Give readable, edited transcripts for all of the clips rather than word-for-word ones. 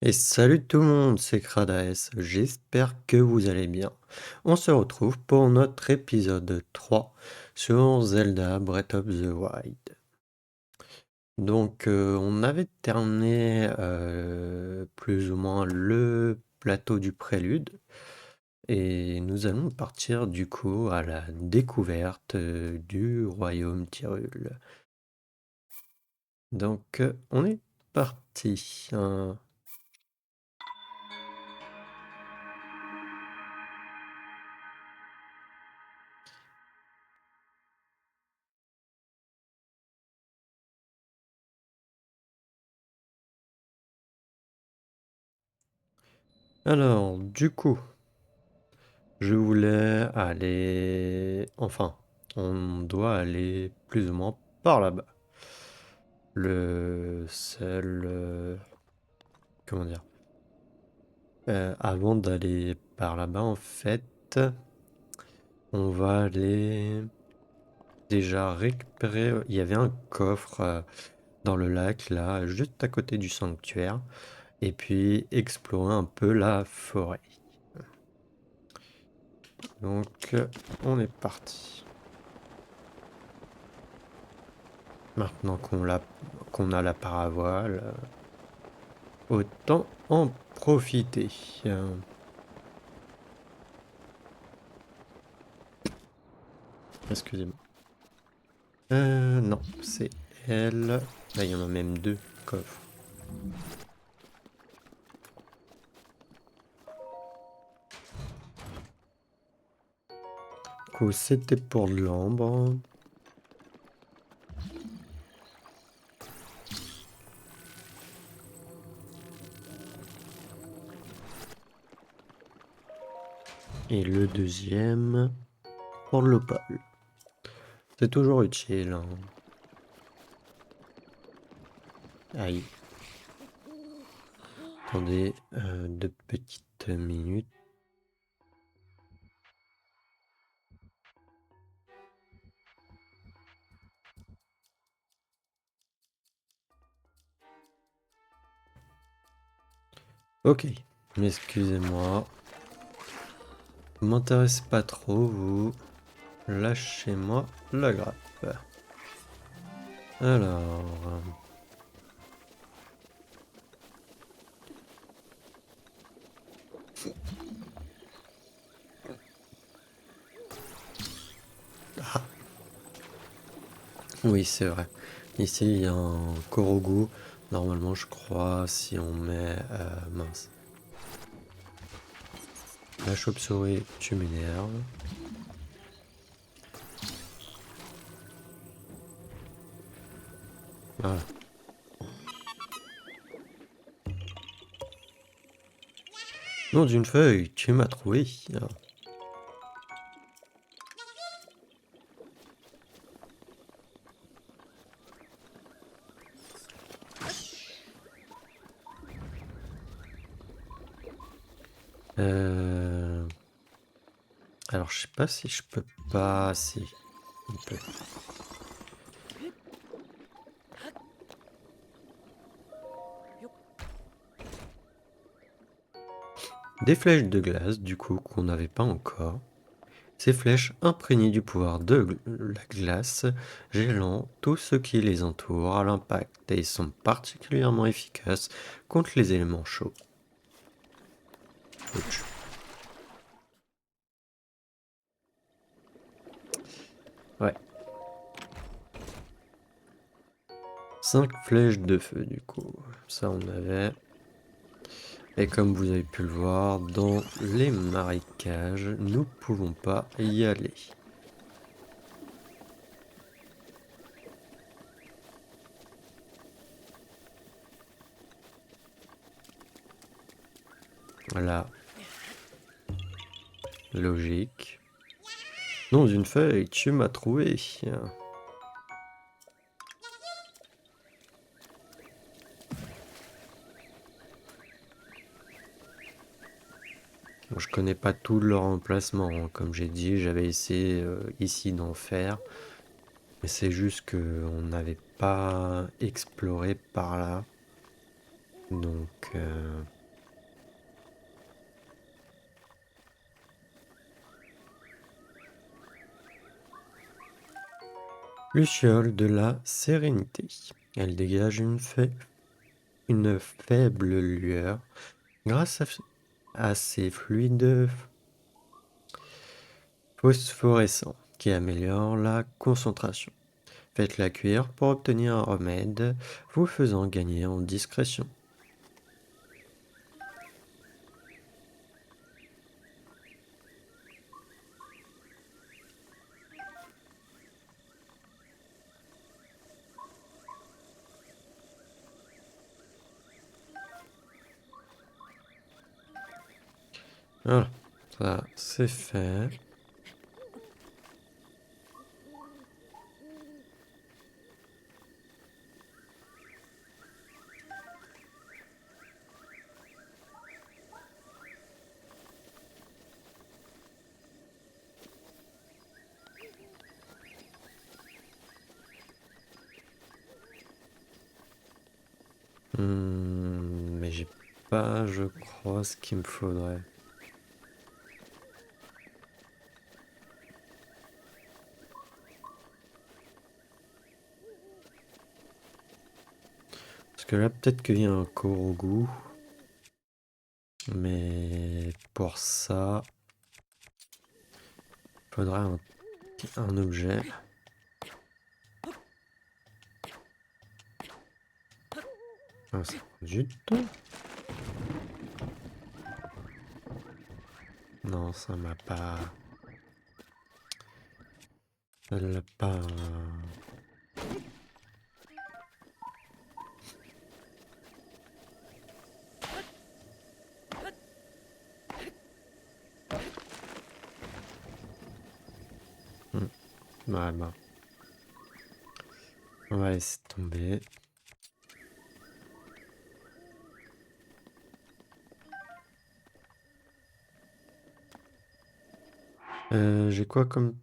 Et salut tout le monde, c'est Kradaes, j'espère que vous allez bien. On se retrouve pour notre épisode 3 sur Zelda Breath of the Wild. Donc on avait terminé plus ou moins le plateau du prélude et nous allons partir du coup à la découverte du royaume Tyrul. Donc on est parti, hein. Alors du coup... Je voulais aller... Enfin, on doit aller plus ou moins par là-bas. Le seul... comment dire? Avant d'aller par là-bas, en fait, on va aller déjà récupérer... Il y avait un coffre dans le lac, là, juste à côté du sanctuaire. Et puis explorer un peu la forêt. Donc, on est parti. Maintenant qu'on a la paravoile, autant en profiter. Excusez-moi. Non, c'est elle. Là, il y en a même deux coffres. Du coup, c'était pour de l'ambre. Et le deuxième pour de l'opale. C'est toujours utile, hein. Aïe. Attendez 2 petites minutes. Ok, excusez-moi. Vous m'intéressez pas trop, vous. Lâchez-moi la grappe. Alors... Ah, oui, c'est vrai. Ici, il y a un Korogu. Normalement, je crois, si on met... mince. La chauve-souris, tu m'énerves. Voilà. Non, d'une feuille, tu m'as trouvé. Ah. Euh... Alors, je sais pas si je peux pas... Si, on peut. Des flèches de glace, du coup, qu'on n'avait pas encore. Ces flèches imprégnées du pouvoir de la glace, gelant tout ce qui les entoure à l'impact et sont particulièrement efficaces contre les éléments chauds. Ouch. Ouais. 5 flèches de feu, du coup. Ça, on avait. Et comme vous avez pu le voir, dans les marécages, nous pouvons pas y aller. Voilà. Logique. Non, une feuille, tu m'as trouvé. Bon, je connais pas tout leur emplacement, hein. Comme j'ai dit, j'avais essayé ici d'en faire. Mais c'est juste que on n'avait pas exploré par là. Donc, luciole de la sérénité. Elle dégage une faible lueur grâce à ses fluides phosphorescents qui améliorent la concentration. Faites-la cuire pour obtenir un remède, vous faisant gagner en discrétion. Voilà, ça c'est fait. Mais j'ai pas, je crois, ce qu'il me faudrait. Parce que là, peut-être qu'il y a un Korogu. Mais pour ça, il faudra un objet. Ah, ça prend du temps. Non, ça m'a pas... Ça l'a pas... Ouais, bah. On va laisser tomber. J'ai quoi comme...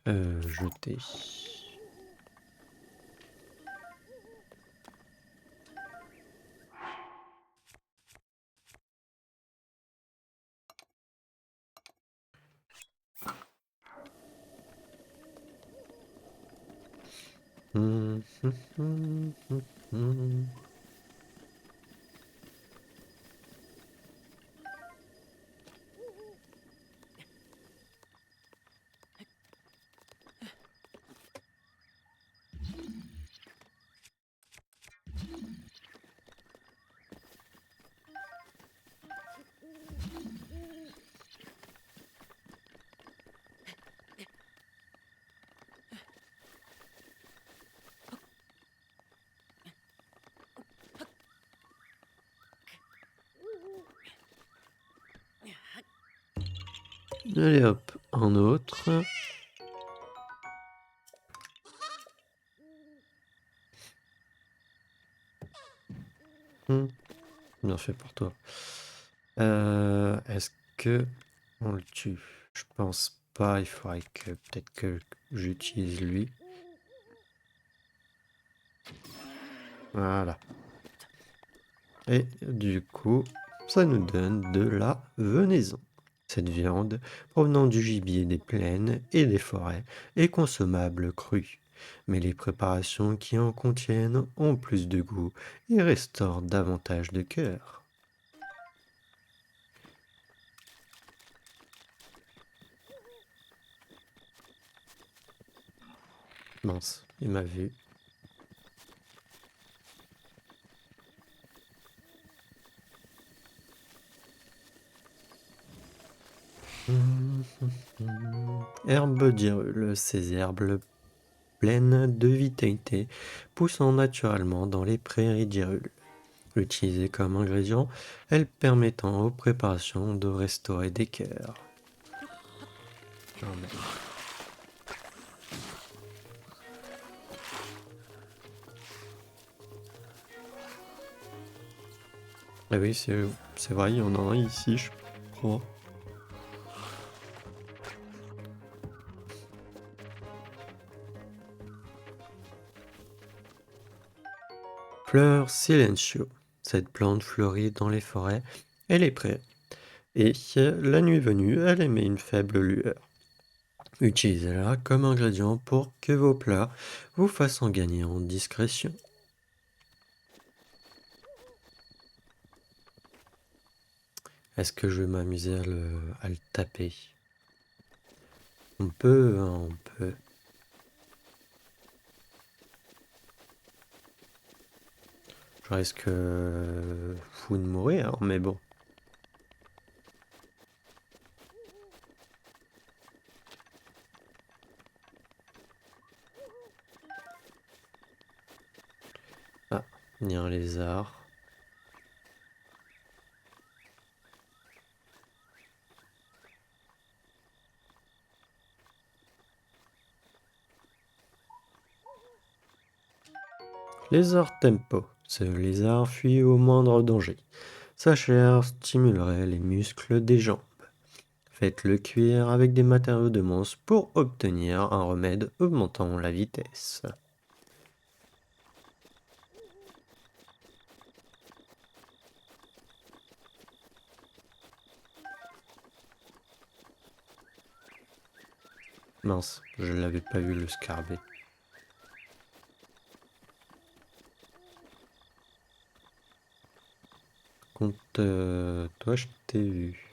jeter. Allez hop, un autre. Bien fait pour toi. Est-ce que on le tue? Je pense pas, il faudrait que peut-être que j'utilise lui. Voilà. Et du coup, ça nous donne de la venaison. Cette viande, provenant du gibier des plaines et des forêts, est consommable crue. Mais les préparations qui en contiennent ont plus de goût et restaurent davantage de cœur. Mince, il m'a vu. Herbe d'Hyrule, ces herbes pleines de vitalité poussant naturellement dans les prairies d'Hyrule. Utilisées comme ingrédient, elles permettant aux préparations de restaurer des cœurs. Oh, merde. Ah oui, c'est vrai, il y en a un ici, je crois. Fleur silencio. Cette plante fleurit dans les forêts et les prés. Et la nuit venue, elle émet une faible lueur. Utilisez-la comme ingrédient pour que vos plats vous fassent en gagner en discrétion. Est-ce que je vais m'amuser à le taper? On peut, hein, on peut. Je risque fou de mourir, mais bon. Ah, il y a un lézard. Lézard tempo. Ce lézard fuit au moindre danger. Sa chair stimulerait les muscles des jambes. Faites-le cuire avec des matériaux de monstre pour obtenir un remède augmentant la vitesse. Mince, je l'avais pas vu le scarabée. Contre toi, je t'ai vu.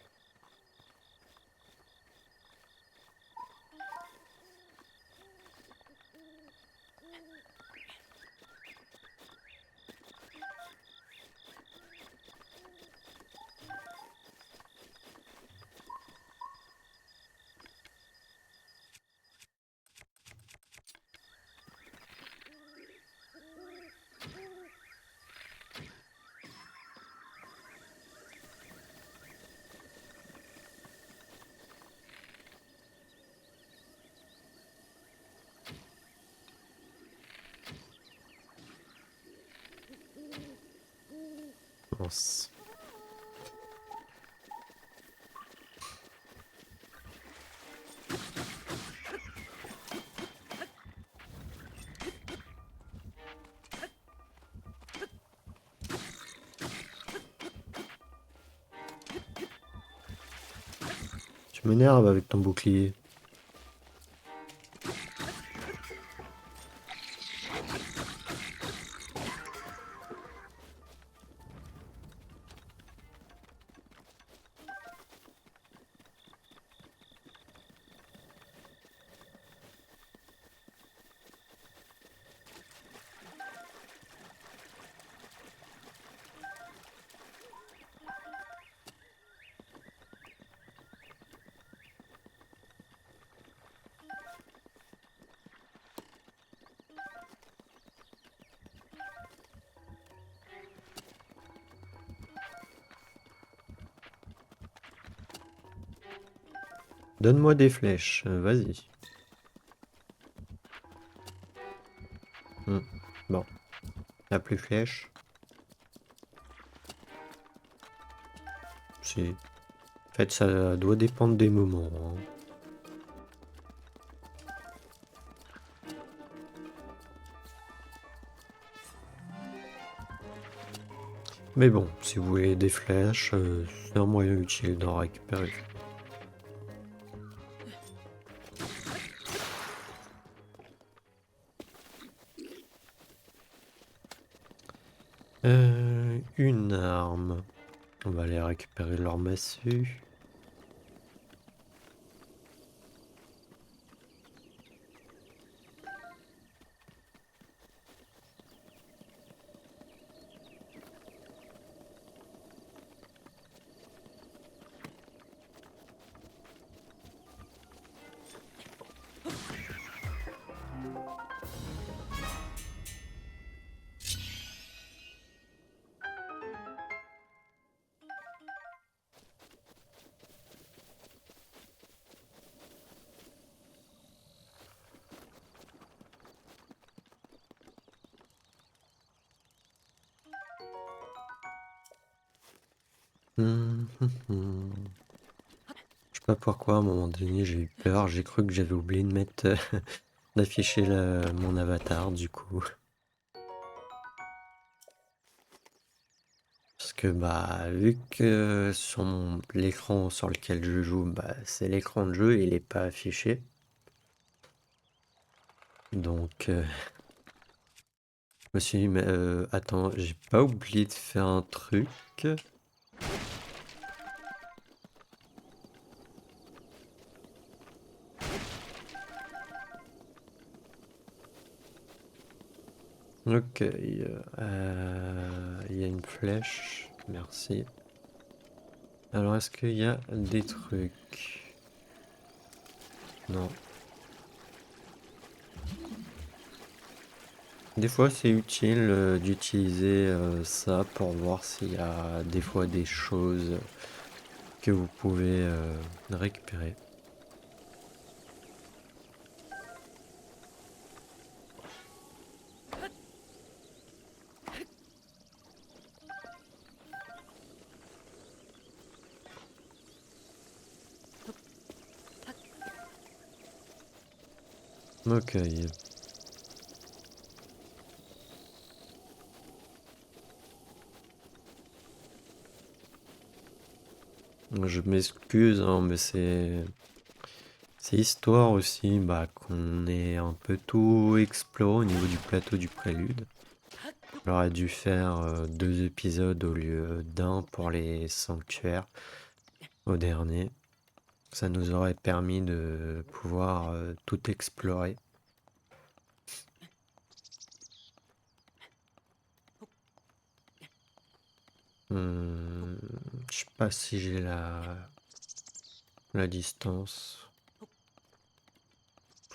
Mince. Tu m'énerves avec ton bouclier. Donne-moi des flèches, vas-y. Bon, la plus flèche. C'est... En fait, ça doit dépendre des moments, hein. Mais bon, si vous voulez des flèches, c'est un moyen utile d'en récupérer. Une arme. On va aller récupérer leur massue. Je sais pas pourquoi, à un moment donné, j'ai eu peur. J'ai cru que j'avais oublié de mettre... d'afficher mon avatar, du coup. que vu que sur l'écran sur lequel je joue, c'est l'écran de jeu et il est pas affiché. Donc je me suis dit, mais attends, j'ai pas oublié de faire un truc. Ok, il y a une flèche, merci. Alors est-ce qu'il y a des trucs? Non. Des fois c'est utile d'utiliser ça pour voir s'il y a des fois des choses que vous pouvez récupérer. Ok. Je m'excuse, hein, mais c'est histoire aussi qu'on ait un peu tout exploré au niveau du plateau du prélude. J'aurais dû faire 2 épisodes au lieu d'un pour les sanctuaires au dernier. Ça nous aurait permis de pouvoir tout explorer. Je sais pas si j'ai la distance.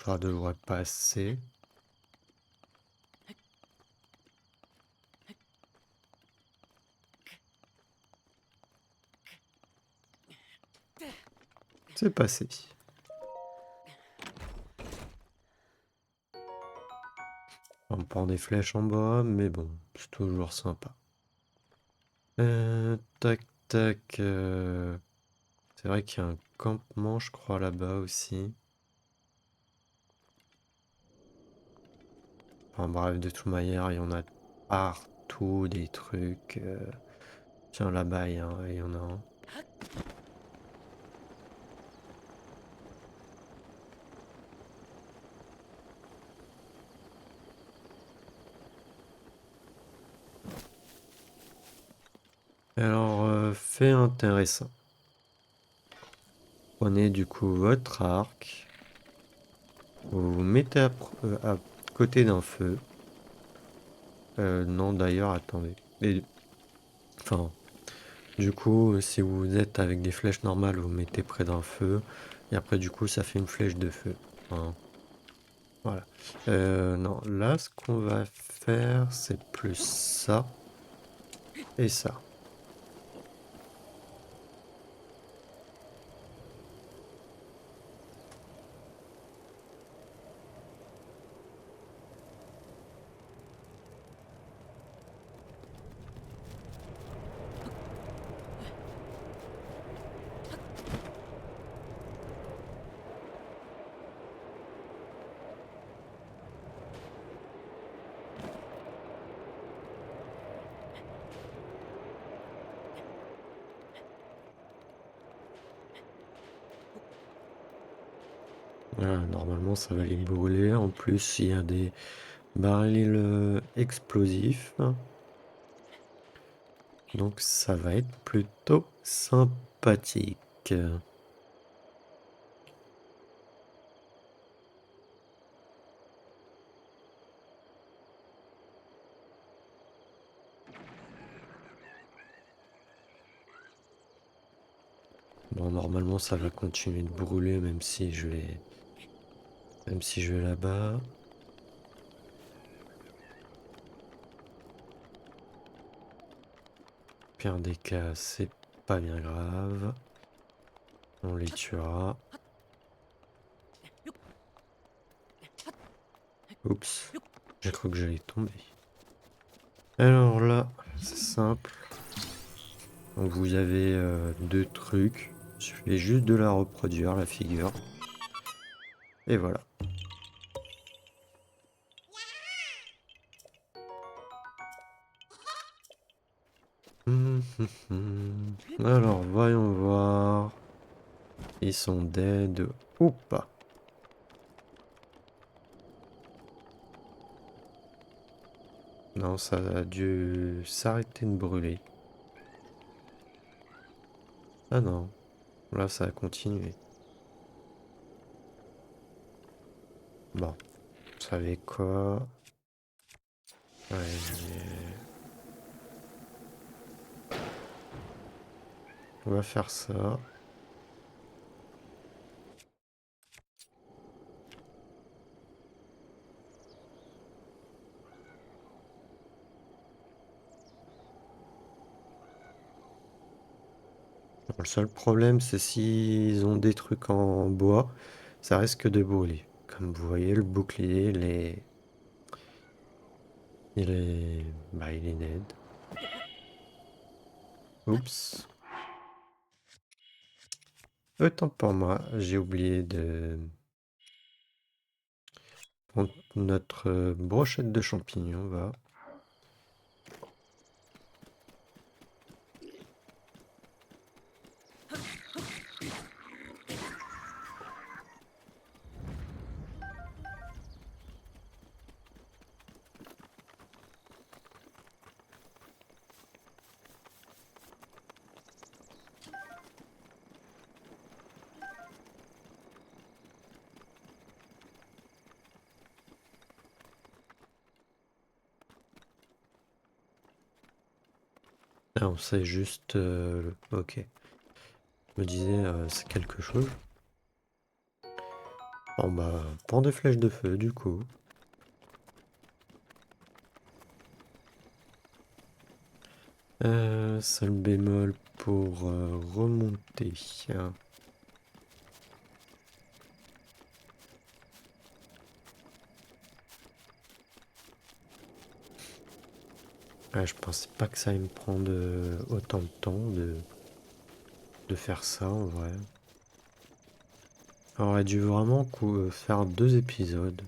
Ça devrait passer. C'est passé. On prend des flèches en bas, mais bon, c'est toujours sympa. Tac, tac. C'est vrai qu'il y a un campement, je crois, là-bas aussi. Enfin bref, de toute manière, il y en a partout des trucs. Tiens, là-bas, il y en a un. Alors, fait intéressant. Prenez du coup votre arc. Vous vous mettez à côté d'un feu. Non, d'ailleurs, attendez. Enfin, du coup, si vous êtes avec des flèches normales, vous mettez près d'un feu. Et après, du coup, ça fait une flèche de feu. Hein. Voilà. Non, là, ce qu'on va faire, c'est plus ça et ça. Voilà, normalement, ça va les brûler. En plus, il y a des barils explosifs. Donc, ça va être plutôt sympathique. Bon, normalement, ça va continuer de brûler, même si je vais là-bas. Pire des cas, c'est pas bien grave. On les tuera. Oups, j'ai cru que j'allais tomber. Alors là, c'est simple. Donc vous avez 2 trucs. Il suffit juste de la reproduire, la figure. Et voilà. Alors, voyons voir. Ils sont dead ou pas. Non, ça a dû s'arrêter de brûler. Ah non, là ça a continué. Bon, vous savez quoi? Ouais, on va faire ça. Le seul problème, c'est s'ils ont des trucs en bois, ça risque de brûler. Comme vous voyez, le bouclier, il est net. Oups. Autant pour moi, j'ai oublié de prendre notre brochette de champignons, va. Ah, on sait juste... ok. Je me disais, c'est quelque chose. Bon bah, prends des flèches de feu, du coup. Sol bémol pour remonter. Ah, je pensais pas que ça allait me prendre autant de temps de faire ça en vrai. On aurait dû vraiment faire 2 épisodes.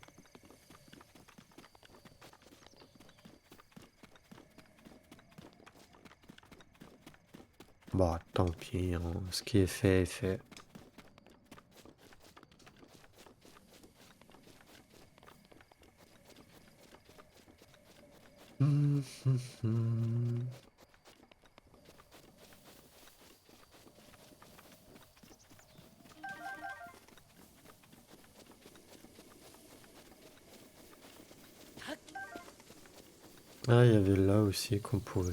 Bah, tant pis, hein. Ce qui est fait est fait. Hum, hum, hum. Ah, il y avait là aussi qu'on pouvait.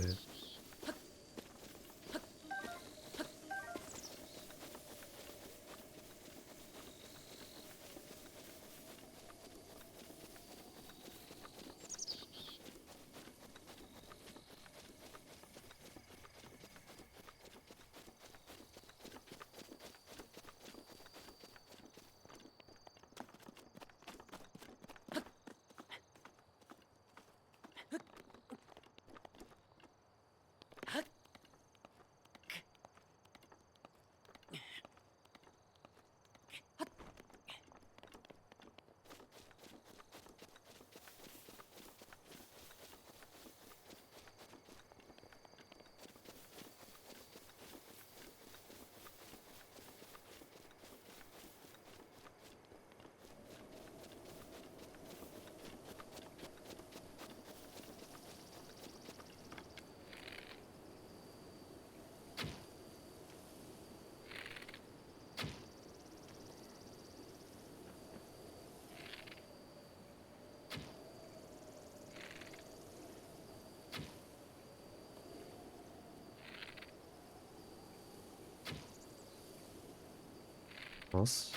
Mince.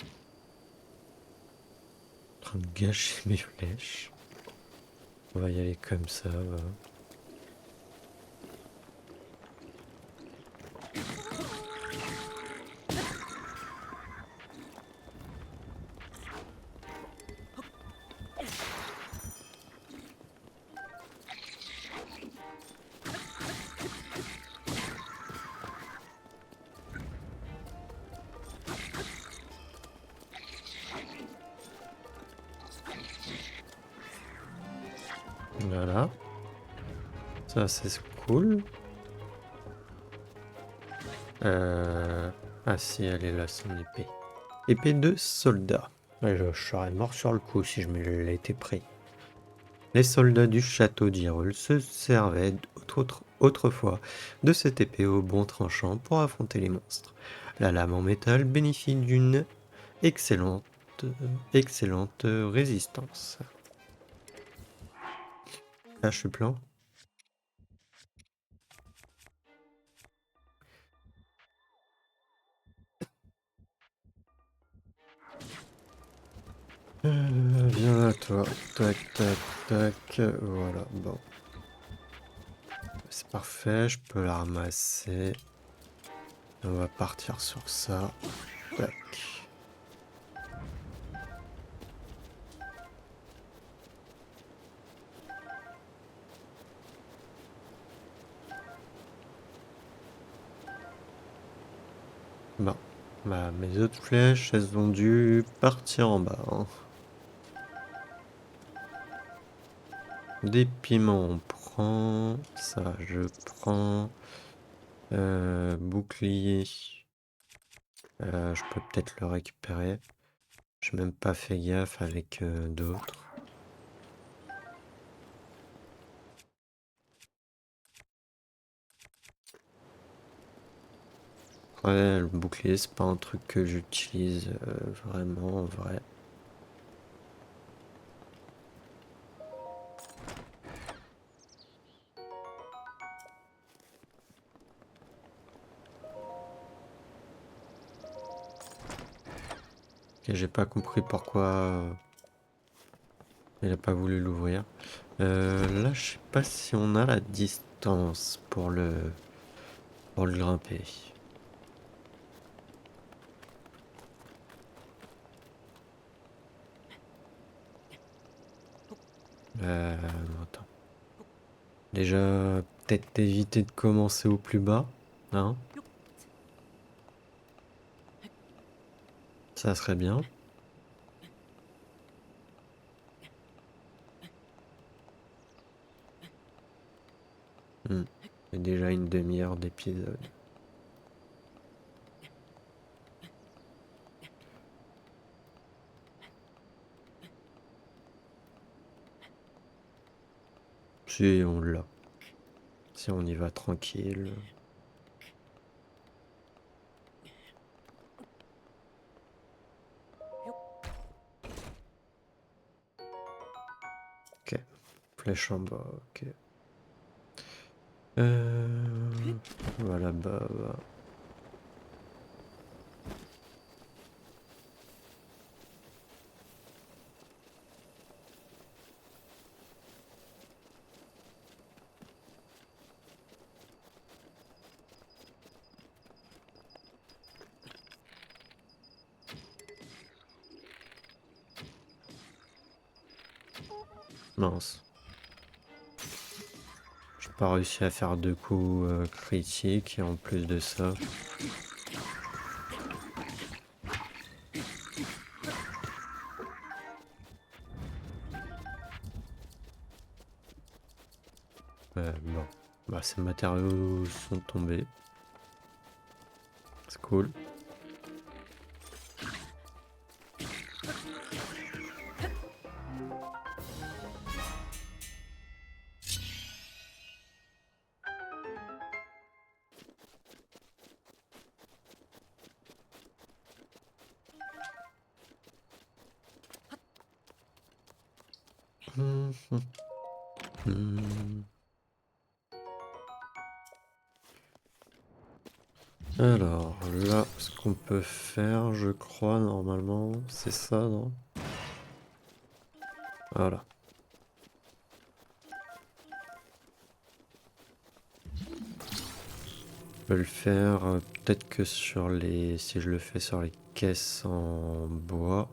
En train de gâcher mes flèches. On va y aller comme ça, va. Voilà. Ça, c'est cool. Euh... Ah si, elle est là, son épée. Épée de soldat. Ouais, je serais mort sur le coup si je me l'étais pris. Les soldats du château d'Hyrule se servaient autrefois de cette épée au bon tranchant pour affronter les monstres. La lame en métal bénéficie d'une excellente, excellente résistance. Là, je suis plein. Viens là, toi. Tac, tac, tac. Voilà, bon. C'est parfait, je peux la ramasser. On va partir sur ça. Tac. Bon. Bah, mes autres flèches, elles ont dû partir en bas, hein. Des piments, on prend. Ça, je prends. Bouclier. Je peux peut-être le récupérer. J'ai même pas fait gaffe avec d'autres. Ouais, le bouclier, c'est pas un truc que j'utilise vraiment en vrai. Et j'ai pas compris pourquoi il a pas voulu l'ouvrir. Là, je sais pas si on a la distance pour le grimper. Attends. Déjà, peut-être éviter de commencer au plus bas, hein? Ça serait bien. C'est déjà une demi-heure d'épisode. Si on l'a. Si on y va tranquille. Ok. Flèche en bas, ok. Voilà, bah. Mince. J'ai pas réussi à faire deux coups critiques et en plus de ça. Bon. Bah, ces matériaux sont tombés. C'est cool. Alors là, ce qu'on peut faire, je crois, normalement, c'est ça, non? Voilà. Je peux le faire peut-être que sur les... Si je le fais sur les caisses en bois,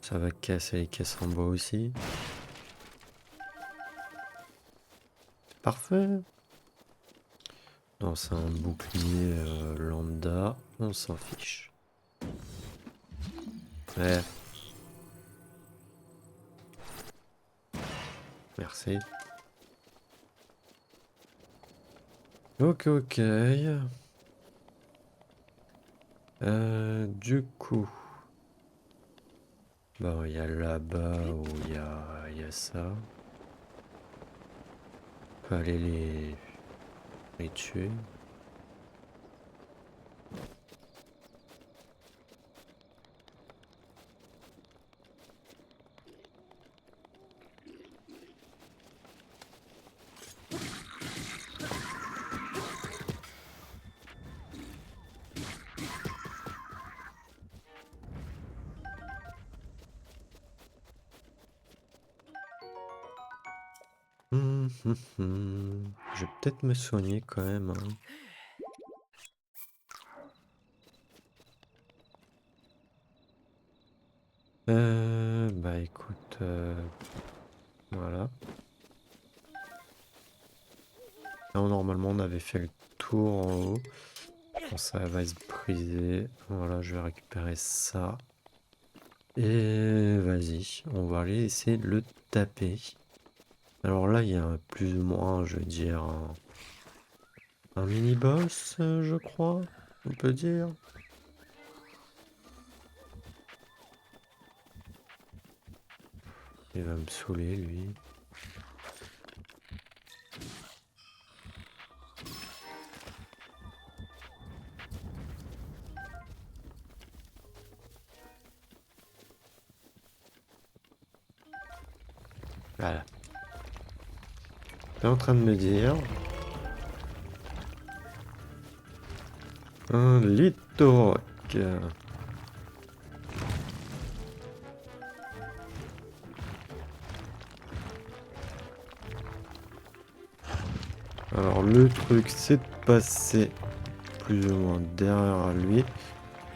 ça va casser les caisses en bois aussi. Parfait. Non, c'est un bouclier lambda, on s'en fiche. Ouais. Merci. Ok, ok. Du coup, bon, il y a là-bas où il y a ça. On peut aller les tuer. Je vais peut-être me soigner quand même, hein. Bah écoute, voilà. Là, normalement, on avait fait le tour en haut. Bon, ça va se briser. Voilà, je vais récupérer ça. Et vas-y, on va aller essayer de le taper. Alors là, il y a plus ou moins, je veux dire, un mini-boss, je crois, on peut dire. Il va me saouler, lui. Voilà. T'es en train de me dire un Litorok. Alors le truc, c'est de passer plus ou moins derrière lui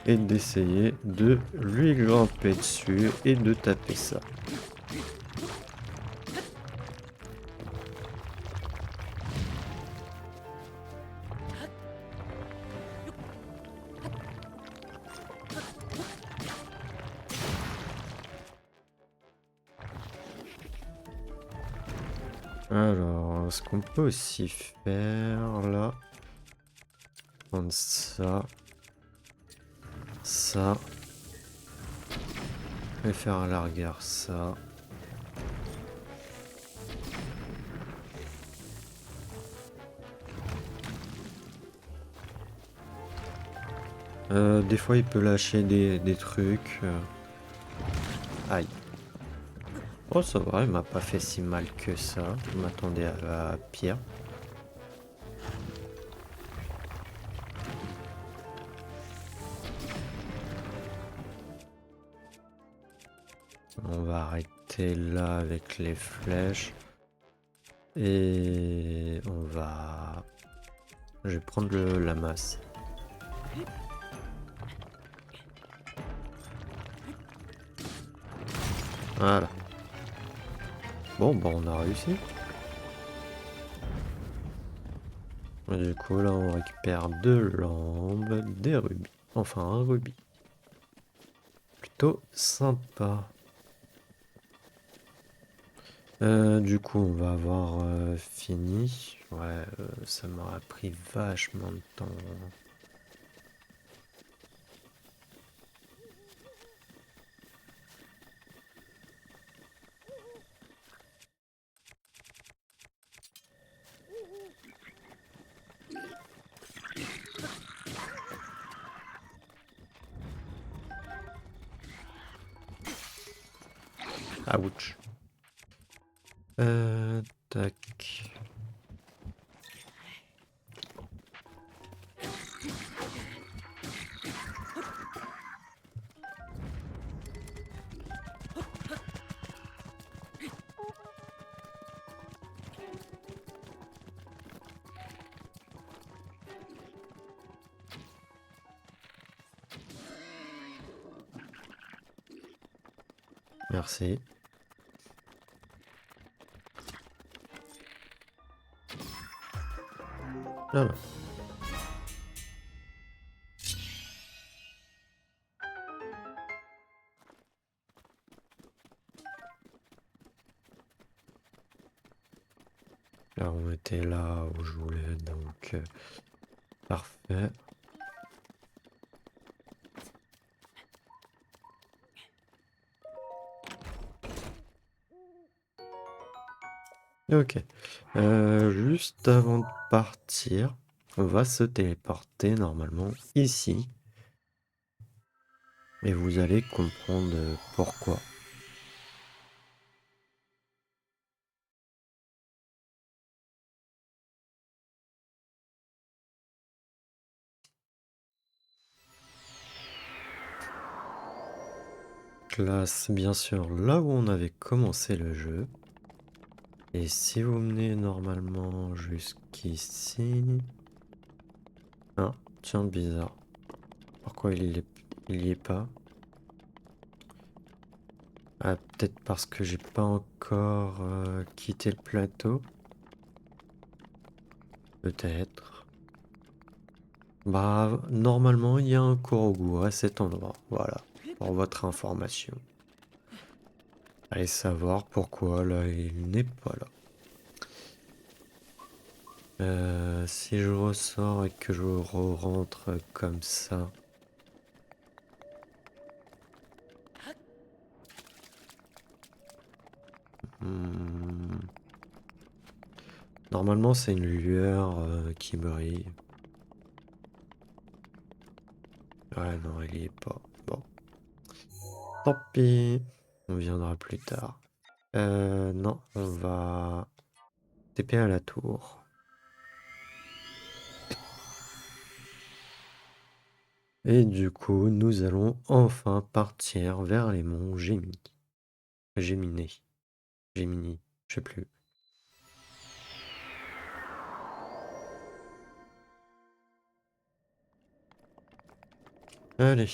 et d'essayer de lui grimper dessus et de taper ça. Alors, ce qu'on peut aussi faire là, prendre ça, ça, et faire à l'arrière ça. Des fois, il peut lâcher des trucs. Aïe. Oh, ça va, il m'a pas fait si mal que ça. Je m'attendais à pire. On va arrêter là avec les flèches. Et on va... Je vais prendre la masse. Voilà. Bon, bah on a réussi. Et du coup, là, on récupère 2 lampes, des rubis. Enfin, un rubis. Plutôt sympa. Du coup, on va avoir fini. Ouais, ça m'aura pris vachement de temps. Ouch. Tac. Merci. Voilà. Là, on était là où je voulais, donc parfait. Ok. Juste avant de partir, on va se téléporter normalement ici. Et vous allez comprendre pourquoi. Classe, bien sûr, là où on avait commencé le jeu. Et si vous menez normalement jusqu'ici... Ah, tiens, bizarre. Pourquoi il y est pas? Ah, peut-être parce que j'ai pas encore quitté le plateau. Peut-être. Bah, normalement, il y a un Korogu à cet endroit. Voilà, pour votre information. Allez savoir pourquoi là, il n'est pas là. Si je ressors et que je rentre comme ça... Hmm. Normalement, c'est une lueur qui brille. Ouais, non, il y est pas. Bon, tant pis. On viendra plus tard. Non, on va TP à la tour. Et du coup, nous allons enfin partir vers les monts Géminis. Géminis. Géminis, je sais plus. Allez.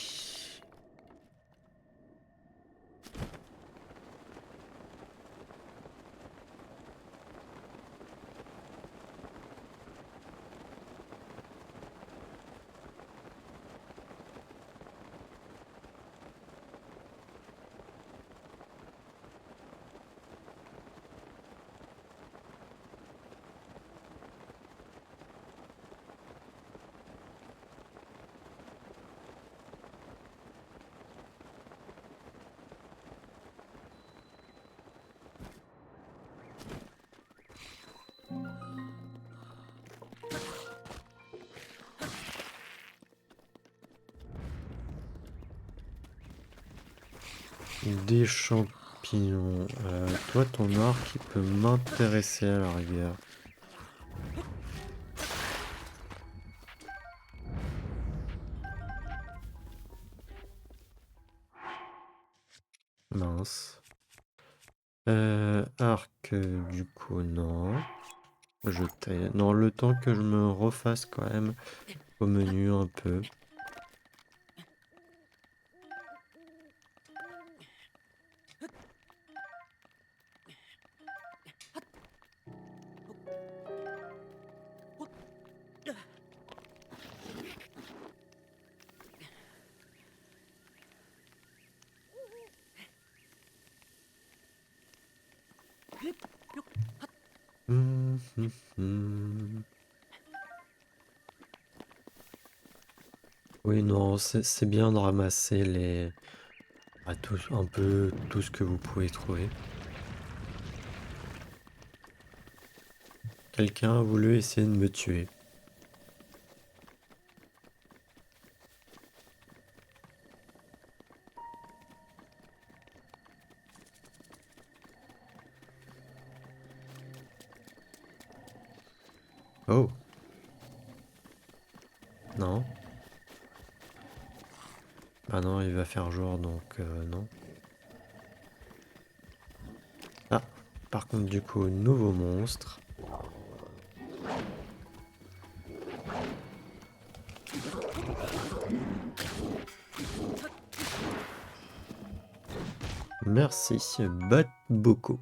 Des champignons. Toi, ton arc, il peut m'intéresser à la rigueur. Mince. Arc, du coup, non. Jeter. Non, le temps que je me refasse quand même au menu un peu. Hum, hum, hum. Oui, non, c'est bien de ramasser un peu tout ce que vous pouvez trouver. Quelqu'un a voulu essayer de me tuer. Oh, non. Ah non, il va faire jour, donc non. Ah, par contre, du coup, nouveau monstre. Merci, Boko.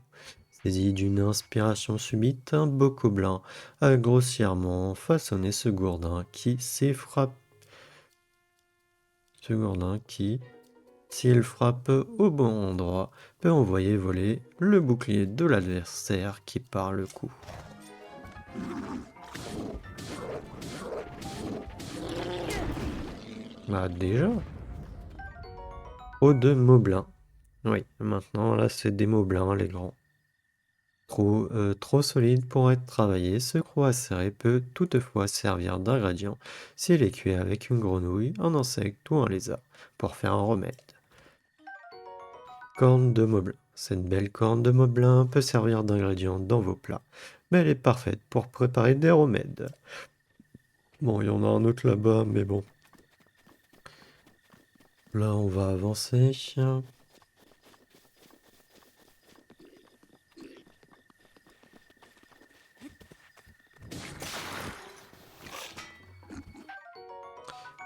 Saisi d'une inspiration subite, un Bokoblin a grossièrement façonné ce gourdin qui s'est frappé. Ce gourdin qui, s'il frappe au bon endroit, peut envoyer voler le bouclier de l'adversaire qui part le coup. Bah déjà. Eau de Moblin. Oui, maintenant là c'est des Moblins les grands. Trop solide pour être travaillé, ce croc acéré peut toutefois servir d'ingrédient s'il est cuit avec une grenouille, un insecte ou un lézard, pour faire un remède. Corne de Moblin. Cette belle corne de Moblin peut servir d'ingrédient dans vos plats, mais elle est parfaite pour préparer des remèdes. Bon, il y en a un autre là-bas, mais bon. Là, on va avancer.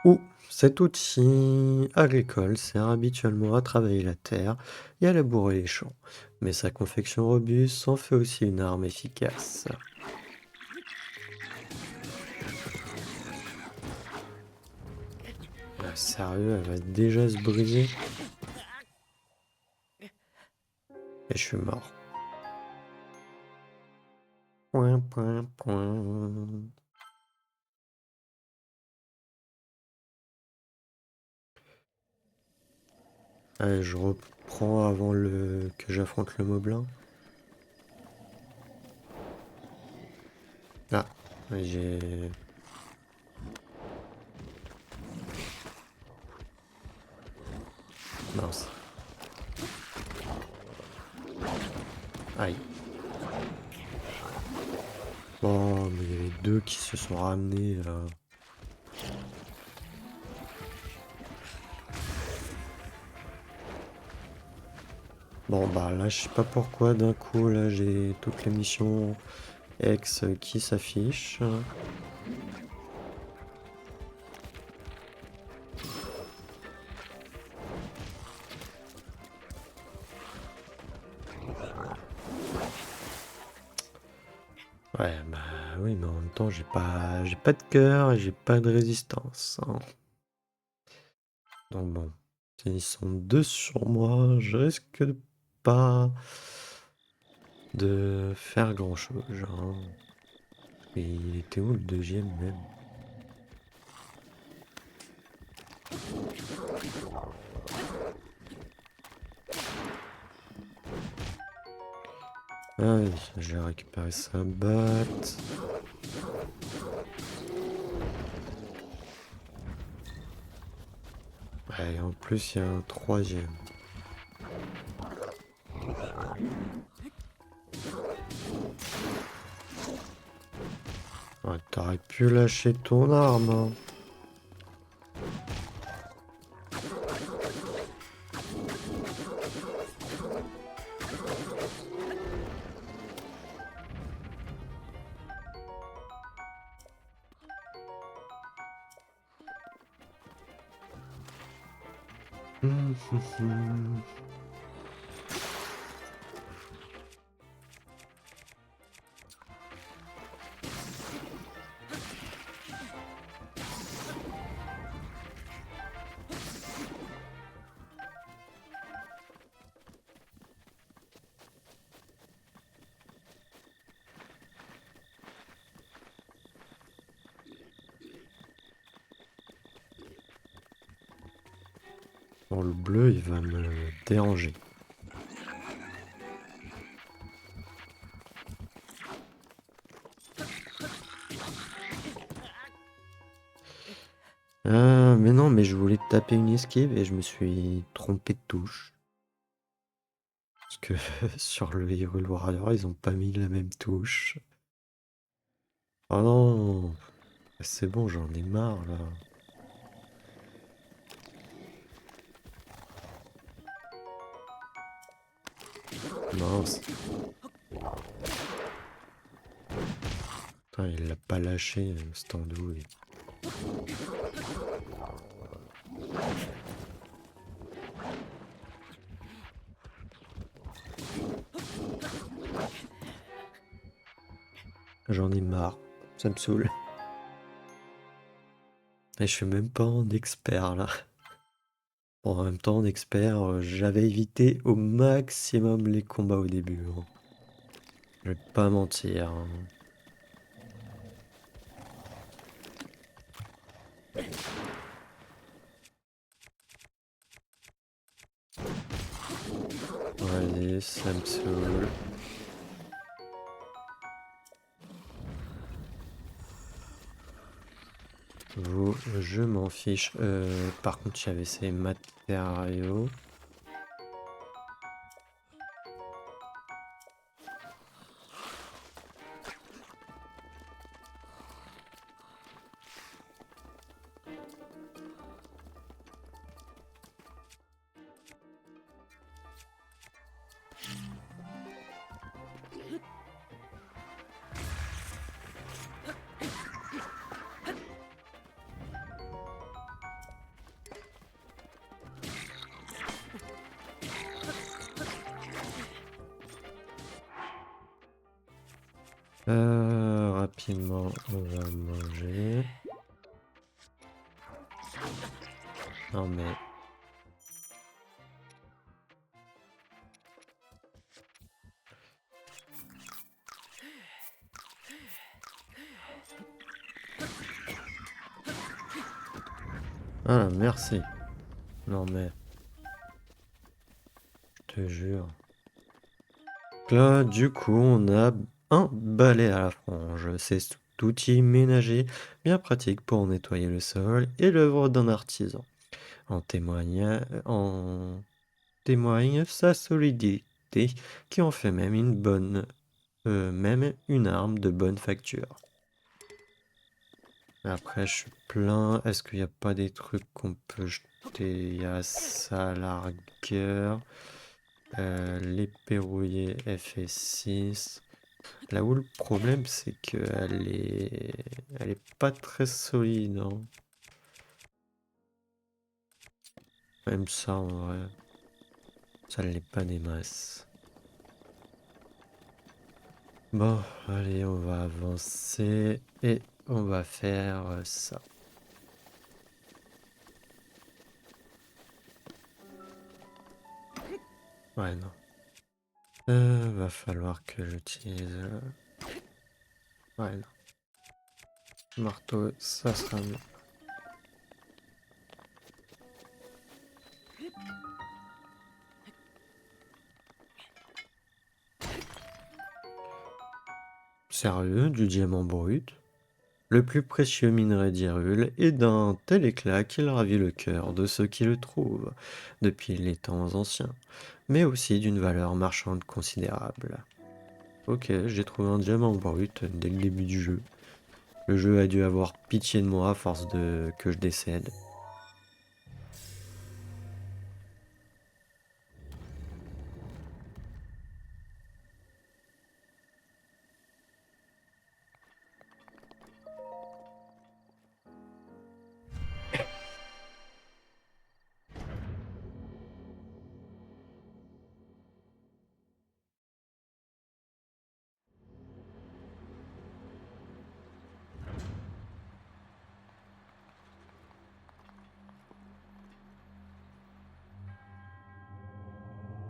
Où cet outil agricole sert habituellement à travailler la terre et à labourer les champs, mais sa confection robuste en fait aussi une arme efficace. Ah, sérieux, elle va déjà se briser et je suis mort. Point, point, point. Allez, je reprends avant que j'affronte le moblin. Ah, j'ai... Mince. Aïe. Oh, mais il y avait deux qui se sont ramenés là. Bon, bah là, je sais pas pourquoi d'un coup, là, j'ai toutes les missions X qui s'affichent. Ouais, bah oui, mais en même temps, j'ai pas de cœur et j'ai pas de résistance, hein. Donc bon, s'ils sont deux sur moi, je risque pas de faire grand-chose, hein. Et il était où le deuxième même? Ah oui, j'ai récupéré sa batte. Ouais, et en plus, il y a un troisième. Ouais, t'aurais pu lâcher ton arme, hein. Bon, le bleu, il va me déranger. Ah, mais non, mais je voulais taper une esquive et je me suis trompé de touche. Parce que sur le Hyrule Warrior, ils ont pas mis la même touche. Oh non! C'est bon, j'en ai marre là. Mince. Putain, il l'a pas lâché, cet andouille. J'en ai marre. Ça me saoule. Et je suis même pas en expert là. Bon, en même temps, en expert, j'avais évité au maximum les combats au début, hein. Je vais pas mentir, hein. Allez, ça me saoule. Vous, je m'en fiche. Par contre, j'avais ces matériaux. Rapidement, on va manger. Non mais... Ah, merci. Non mais... Je te jure. Là, du coup, on a un balai à la frange. C'est cet outil ménager bien pratique pour nettoyer le sol et l'œuvre d'un artisan. En témoigne sa solidité qui en fait même même une arme de bonne facture. Après, je suis plein. Est-ce qu'il n'y a pas des trucs qu'on peut jeter? Il y a ça à la rigueur. L'épée rouillée FS6. Là où le problème, c'est elle est pas très solide, hein. Même ça, en vrai, ça l'est pas des masses. Bon, allez, on va avancer et on va faire ça. Ouais, non. Va falloir que j'utilise... Ouais, non. Marteau, ça sera mieux. Sérieux, du diamant brut? Le plus précieux minerai d'Hyrule est d'un tel éclat qu'il ravit le cœur de ceux qui le trouvent, depuis les temps anciens, mais aussi d'une valeur marchande considérable. Ok, j'ai trouvé un diamant brut dès le début du jeu. Le jeu a dû avoir pitié de moi à force de que je décède.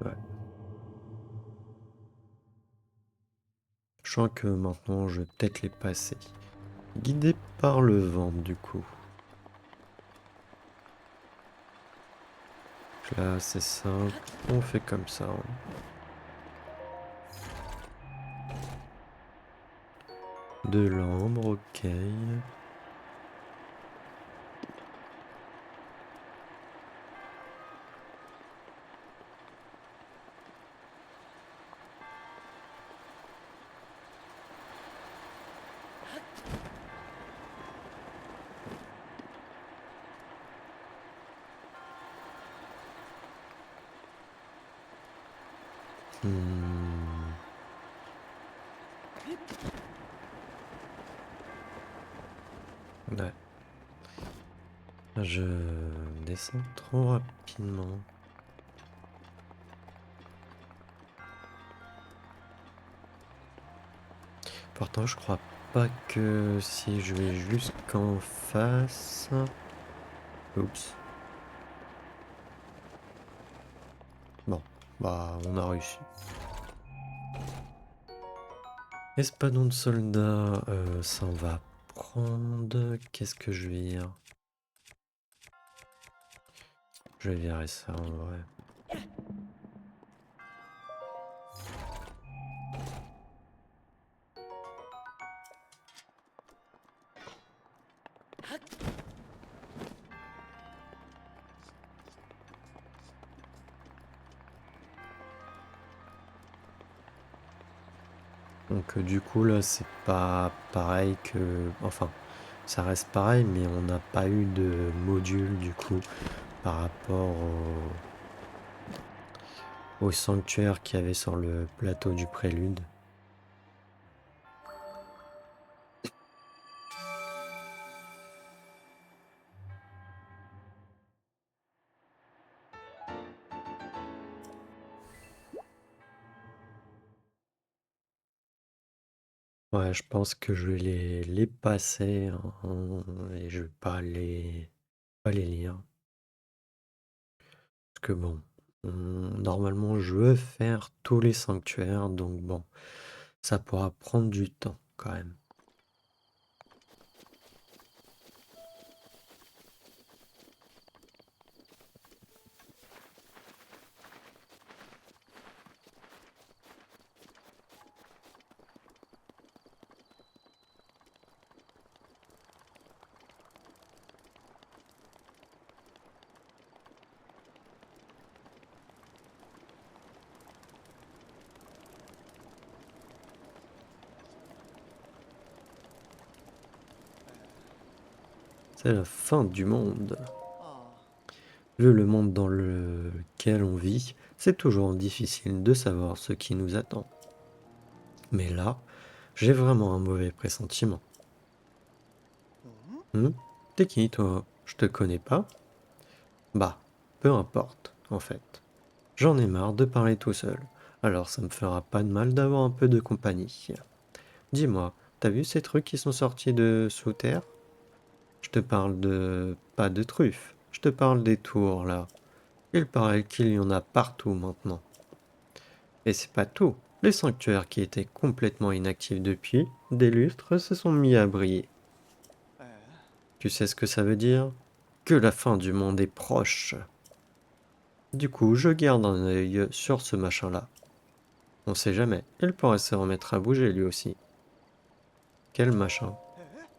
Ouais. Je sens que maintenant je vais peut-être les passer. Guidé par le vent du coup. Là c'est simple, on fait comme ça, hein. De l'ambre, ok. Hmm. Ouais. Je descends trop rapidement. Pourtant, je crois pas que si je vais jusqu'en face... Oups. Bon, bah on a réussi. Espadon de soldats, ça on va prendre... Qu'est-ce que je vais dire? Je vais virer ça en vrai. Donc du coup là c'est pas pareil que... Enfin, ça reste pareil mais on n'a pas eu de module du coup par rapport au sanctuaire qu'il y avait sur le plateau du Prélude. Ouais, je pense que je vais les passer et je vais pas les lire. Parce que bon, normalement je veux faire tous les sanctuaires, donc bon, ça pourra prendre du temps quand même. C'est la fin du monde. Vu le monde dans lequel on vit, c'est toujours difficile de savoir ce qui nous attend. Mais là, j'ai vraiment un mauvais pressentiment. Hmm. T'es qui, toi? Je te connais pas? Bah, peu importe, en fait. J'en ai marre de parler tout seul, alors ça me fera pas de mal d'avoir un peu de compagnie. Dis-moi, t'as vu ces trucs qui sont sortis de sous terre? Je te parle de... pas de truffes, je te parle des tours, là. Il paraît qu'il y en a partout maintenant. Et c'est pas tout. Les sanctuaires qui étaient complètement inactifs depuis des lustres se sont mis à briller. Tu sais ce que ça veut dire? Que la fin du monde est proche. Du coup, je garde un œil sur ce machin-là. On sait jamais, il pourrait se remettre à bouger lui aussi. Quel machin?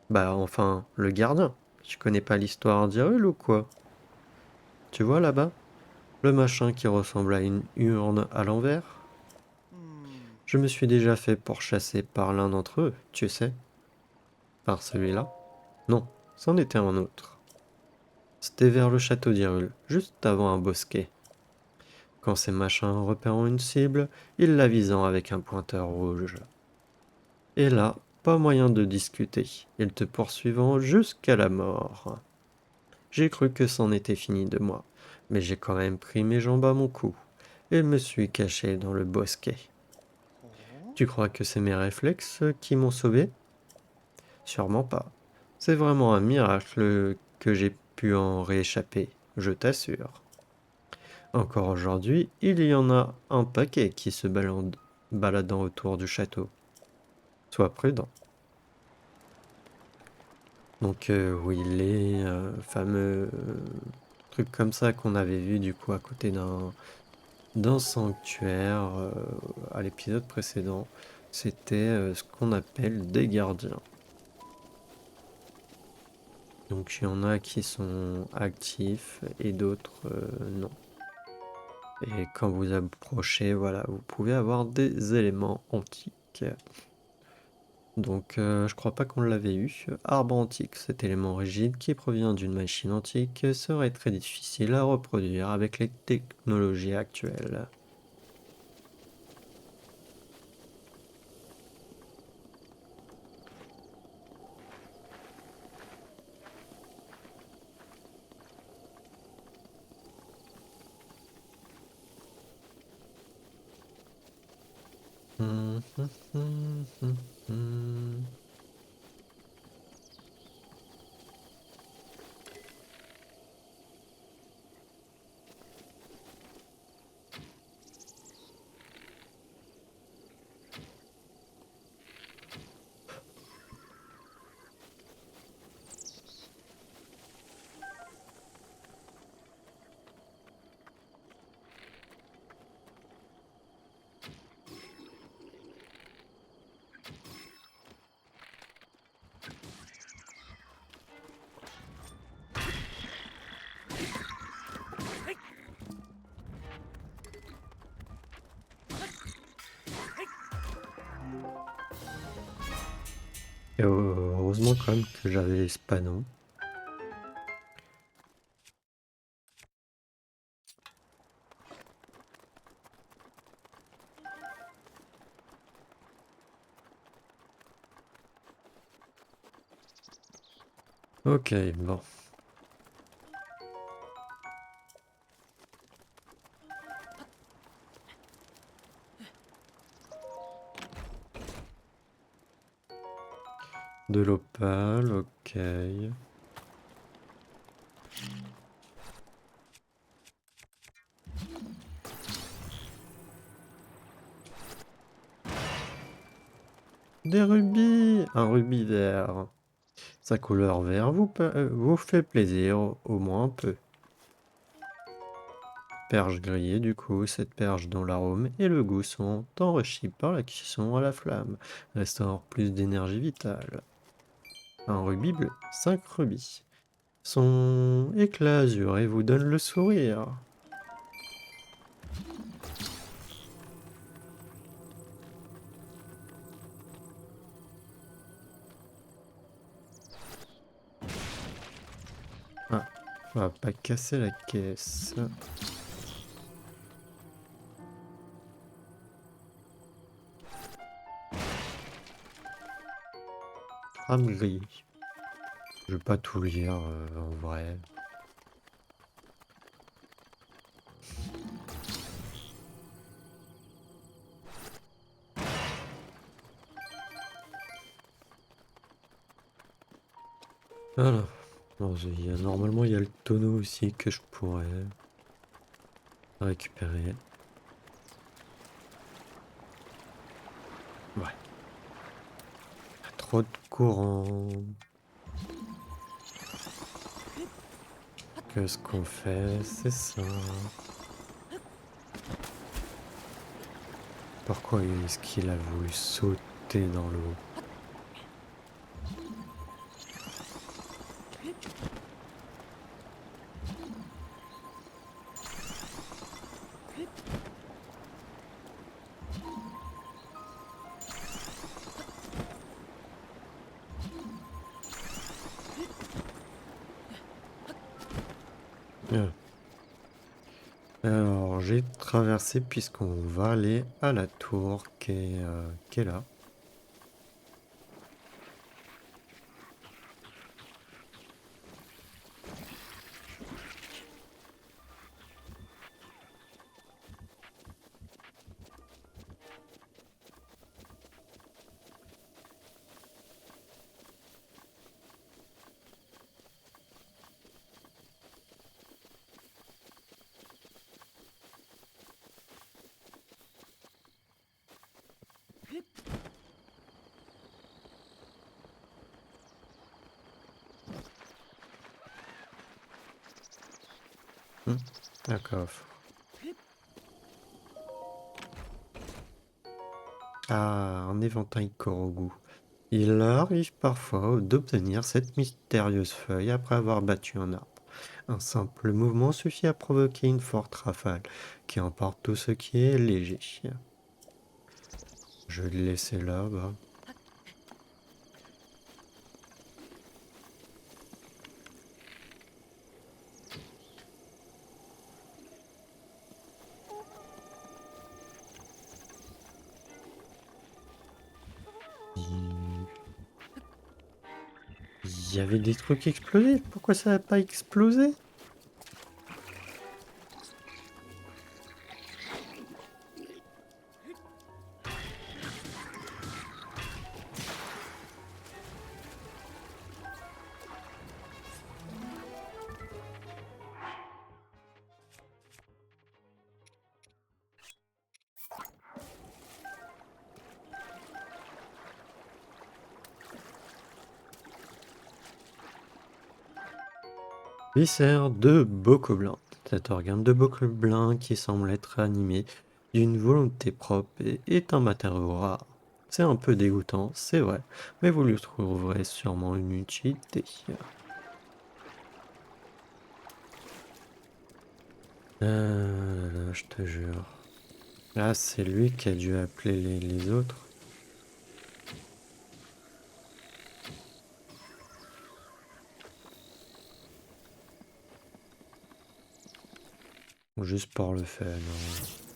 Bah enfin, le gardien. Tu connais pas l'histoire d'Hyrule ou quoi? Tu vois là-bas? Le machin qui ressemble à une urne à l'envers? Je me suis déjà fait pourchasser par l'un d'entre eux, tu sais. Par celui-là? Non, c'en était un autre. C'était vers le château d'Hyrule, juste avant un bosquet. Quand ces machins repèrent une cible, ils la visent avec un pointeur rouge. Et là, pas moyen de discuter, ils te poursuivant jusqu'à la mort. J'ai cru que c'en était fini de moi, mais j'ai quand même pris mes jambes à mon cou et me suis caché dans le bosquet. Tu crois que c'est mes réflexes qui m'ont sauvé? Sûrement pas. C'est vraiment un miracle que j'ai pu en rééchapper, je t'assure. Encore aujourd'hui, il y en a un paquet qui se baladant autour du château. Sois prudent. Donc oui, les fameux trucs comme ça qu'on avait vu du coup à côté d'un sanctuaire à l'épisode précédent, c'était ce qu'on appelle des gardiens. Donc il y en a qui sont actifs et d'autres non. Et quand vous approchez, voilà, vous pouvez avoir des éléments antiques. Donc je crois pas qu'on l'avait eu. Arbre antique, cet élément rigide qui provient d'une machine antique serait très difficile à reproduire avec les technologies actuelles. Hum, hum, hum, hum, hum. Et heureusement quand même que j'avais ce panneau. Ok, bon. De l'opale, ok. Des rubis! Un rubis vert. Sa couleur vert vous fait plaisir, au moins un peu. Perche grillée, du coup, cette perche dont l'arôme et le goût sont enrichis par la cuisson à la flamme, restaure plus d'énergie vitale. Un rubis bleu, 5 rubis. Son éclat azuré vous donne le sourire. Ah, on va pas casser la caisse. Trame grille. Je vais pas tout lire en vrai. Voilà. Bon, normalement, il y a le tonneau aussi que je pourrais récupérer. Ouais. Trop de courant. Qu'est-ce qu'on fait? C'est ça. Pourquoi est-ce qu'il a voulu sauter dans l'eau? Ah. Alors, j'ai traversé puisqu'on va aller à la tour qui est là. Un coffre. Ah, un éventail Korogu. Il arrive parfois d'obtenir cette mystérieuse feuille après avoir battu un arbre. Un simple mouvement suffit à provoquer une forte rafale qui emporte tout ce qui est léger. Je vais le laisser là, bah. Il il y avait des trucs explosés. Pourquoi ça n'a pas explosé? Viscère de Bokoblin. Cet organe de Bokoblin qui semble être animé d'une volonté propre est un matériau rare. C'est un peu dégoûtant, c'est vrai, mais vous lui trouverez sûrement une utilité. Là, je te jure. Ah, c'est lui qui a dû appeler les autres. Juste pour le fun, hein.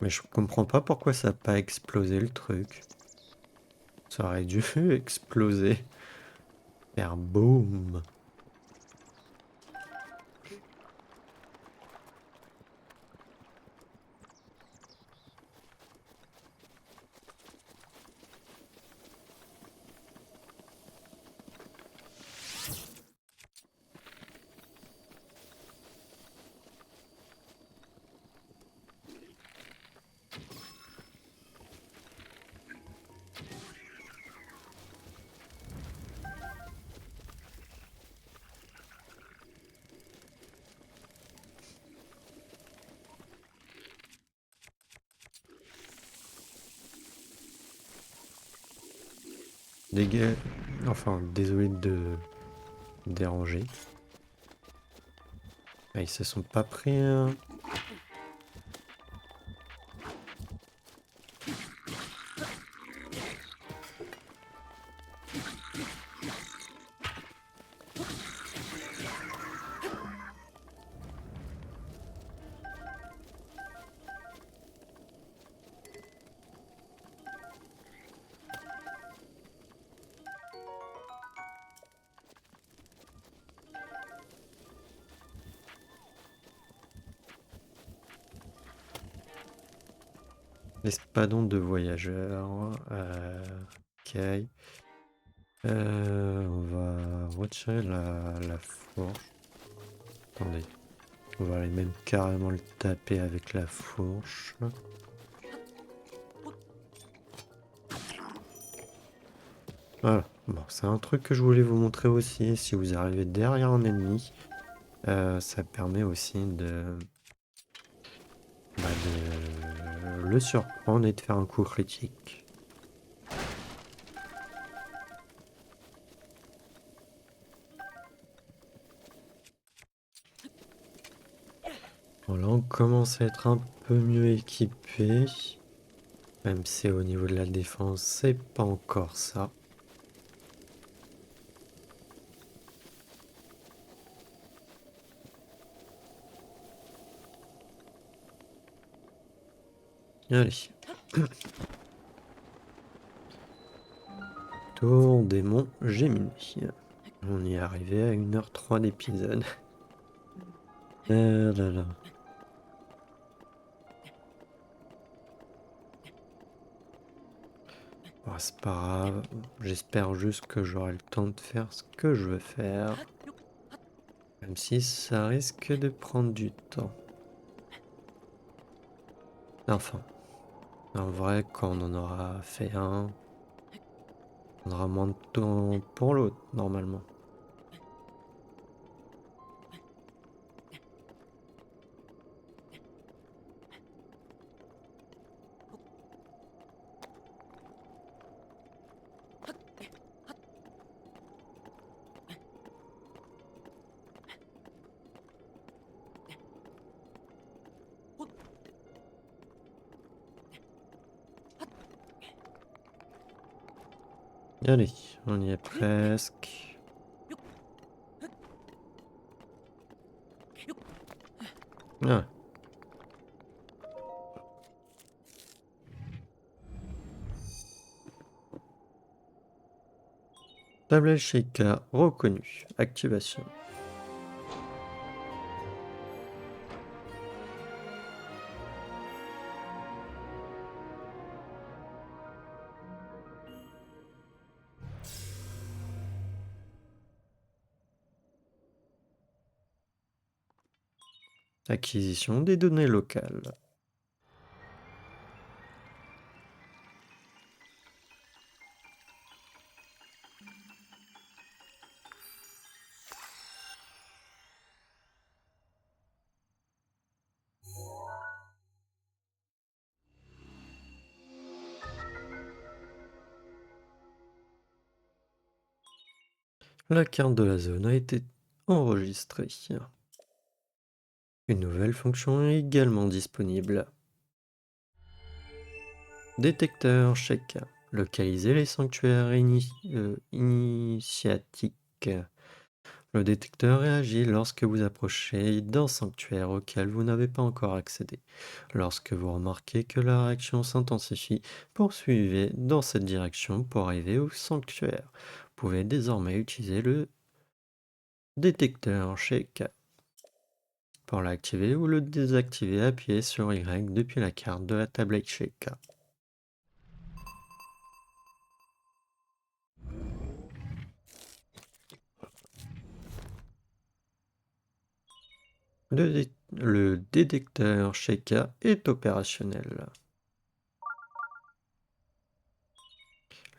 Mais je comprends pas pourquoi ça a pas explosé le truc. Ça aurait dû exploser. Faire boum. Dégâts. Enfin, désolé de déranger. Ah, ils se sont pas pris, hein. L'espadon de voyageurs. Ok. On va retirer la fourche. Attendez. On va aller même carrément le taper avec la fourche. Voilà. Bon, c'est un truc que je voulais vous montrer aussi. Si vous arrivez derrière un ennemi, ça permet aussi de le surprendre et de faire un coup critique. Bon, là, on commence à être un peu mieux équipé. Même si au niveau de la défense, c'est pas encore ça. Allez. Tour des monts Géminis. On y est arrivé à 1h03 d'épisode. Là là. Bon, c'est pas grave. J'espère juste que j'aurai le temps de faire ce que je veux faire. Même si ça risque de prendre du temps. Enfin. En vrai, quand on en aura fait un, on aura moins de temps pour l'autre, normalement. Allez, on y est presque. Ah. Tablette Sheikah reconnue. Activation. Acquisition des données locales. La carte de la zone a été enregistrée. Une nouvelle fonction est également disponible. Détecteur Sheikah. Localiser les sanctuaires initiatiques. Le détecteur réagit lorsque vous approchez d'un sanctuaire auquel vous n'avez pas encore accédé. Lorsque vous remarquez que la réaction s'intensifie, poursuivez dans cette direction pour arriver au sanctuaire. Vous pouvez désormais utiliser le détecteur Sheikah. Pour l'activer ou le désactiver, appuyez sur Y depuis la carte de la tablette Sheikah. Le détecteur Sheikah est opérationnel.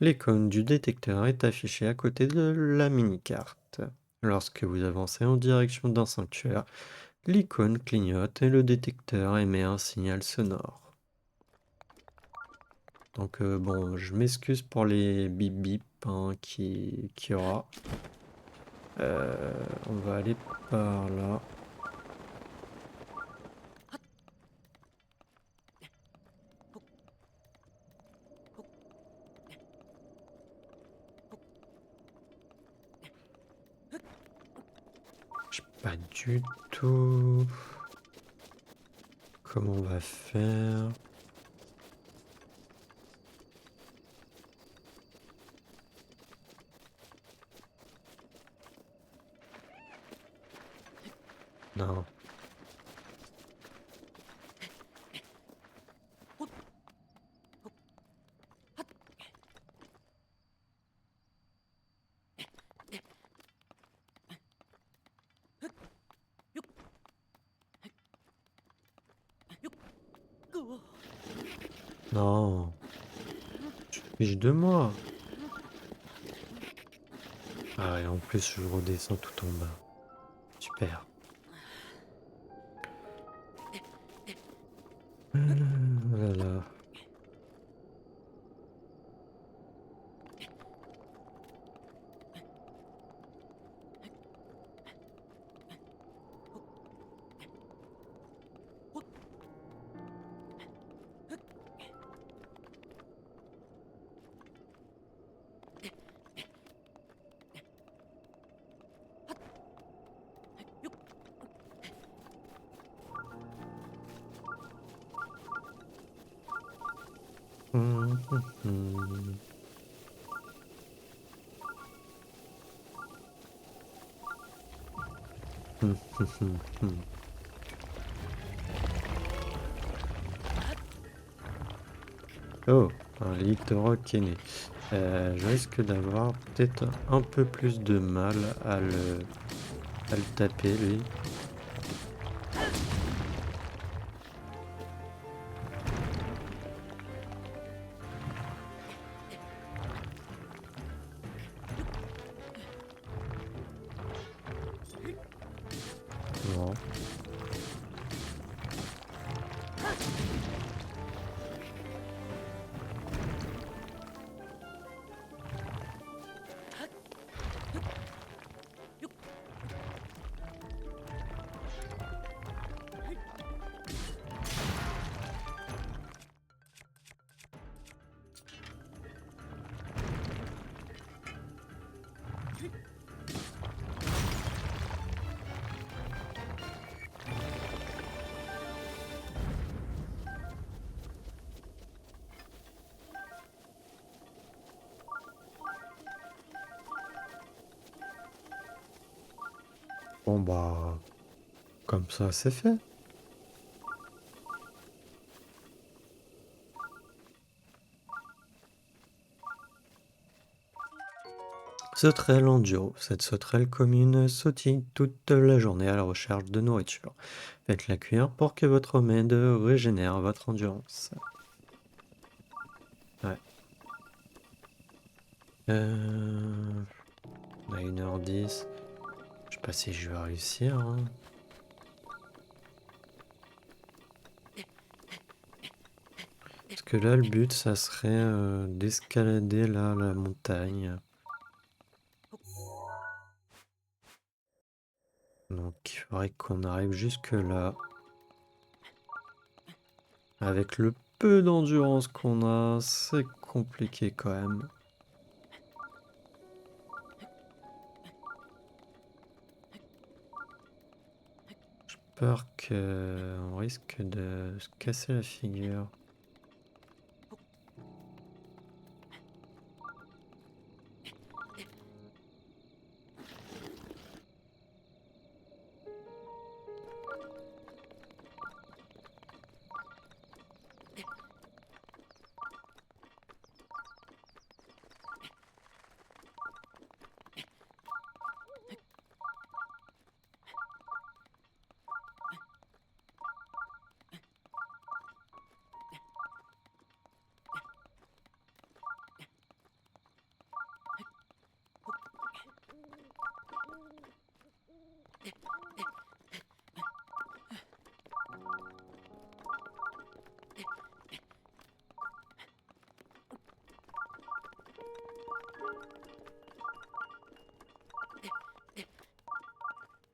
L'icône du détecteur est affichée à côté de la mini-carte. Lorsque vous avancez en direction d'un sanctuaire, l'icône clignote et le détecteur émet un signal sonore. Donc bon, je m'excuse pour les bip bip qui y aura. On va aller par là. Je sais pas du tout comment on va faire. Non. Non. Tu te fiches de moi. Ah, et en plus, je redescends tout en bas. Super. Voilà. Hum, hum, hum. Hum, hum, hum, hum. Oh, un litorokene. Je risque d'avoir peut-être un peu plus de mal à le taper, lui. Non. Bon bah, comme ça c'est fait. Sauterelle enduro. Cette sauterelle commune sautille toute la journée à la recherche de nourriture. Faites-la cuire pour que votre remède régénère votre endurance. Ouais. On a 1h10. Je sais pas si je vais réussir, hein. Parce que là, le but, ça serait d'escalader là la montagne. Donc, il faudrait qu'on arrive jusque là. Avec le peu d'endurance qu'on a, c'est compliqué quand même. J'ai peur qu'on risque de se casser la figure.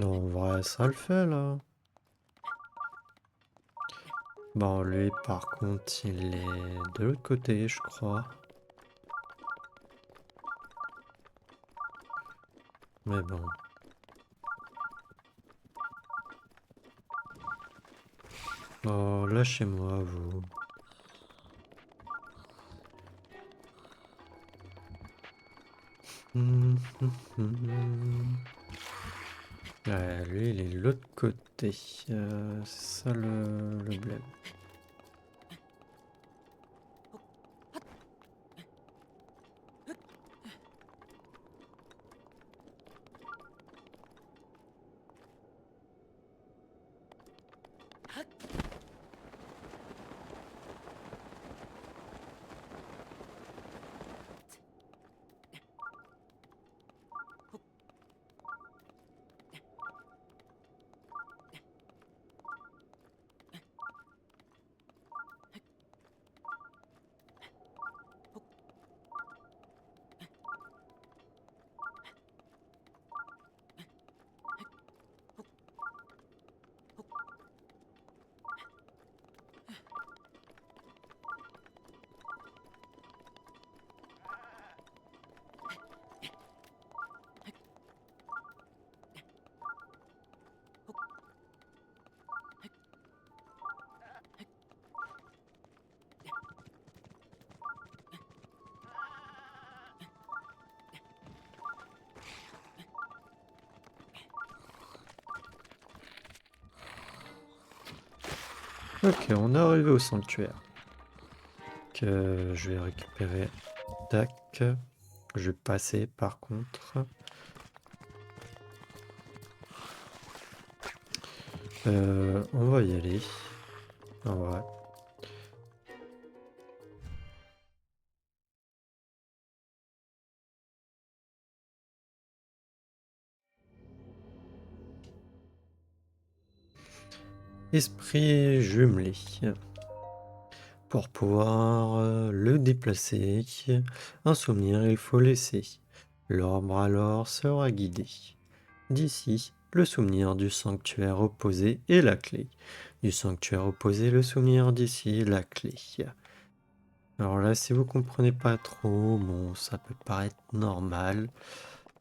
En vrai, ça le fait là. Bon, lui, par contre, il est de l'autre côté, je crois. Mais bon. Oh, lâchez-moi, vous. Ouais, lui, il est de l'autre côté. C'est ça le blême. Ok, on est arrivé au sanctuaire. Que je vais récupérer. Tac. Je vais passer par contre. On va y aller. En vrai. Esprit jumelé. Pour pouvoir le déplacer, un souvenir il faut laisser. L'ombre alors sera guidé. D'ici, le souvenir du sanctuaire opposé et la clé. Du sanctuaire opposé, le souvenir d'ici, la clé. Alors là, si vous comprenez pas trop, bon, ça peut paraître normal.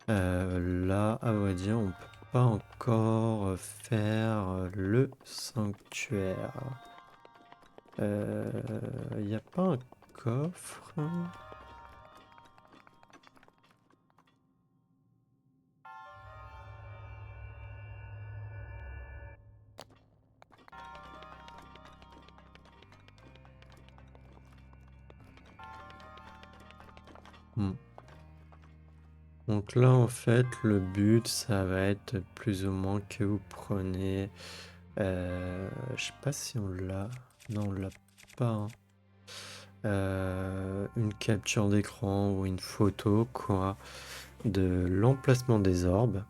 Là, à vrai dire, on peut pas encore faire le sanctuaire. Il n'y a pas un coffre? Hmm. Donc là, en fait, le but, ça va être plus ou moins que vous prenez... je sais pas si on l'a... Non, on l'a pas. Hein. Une capture d'écran ou une photo, quoi, de l'emplacement des orbes.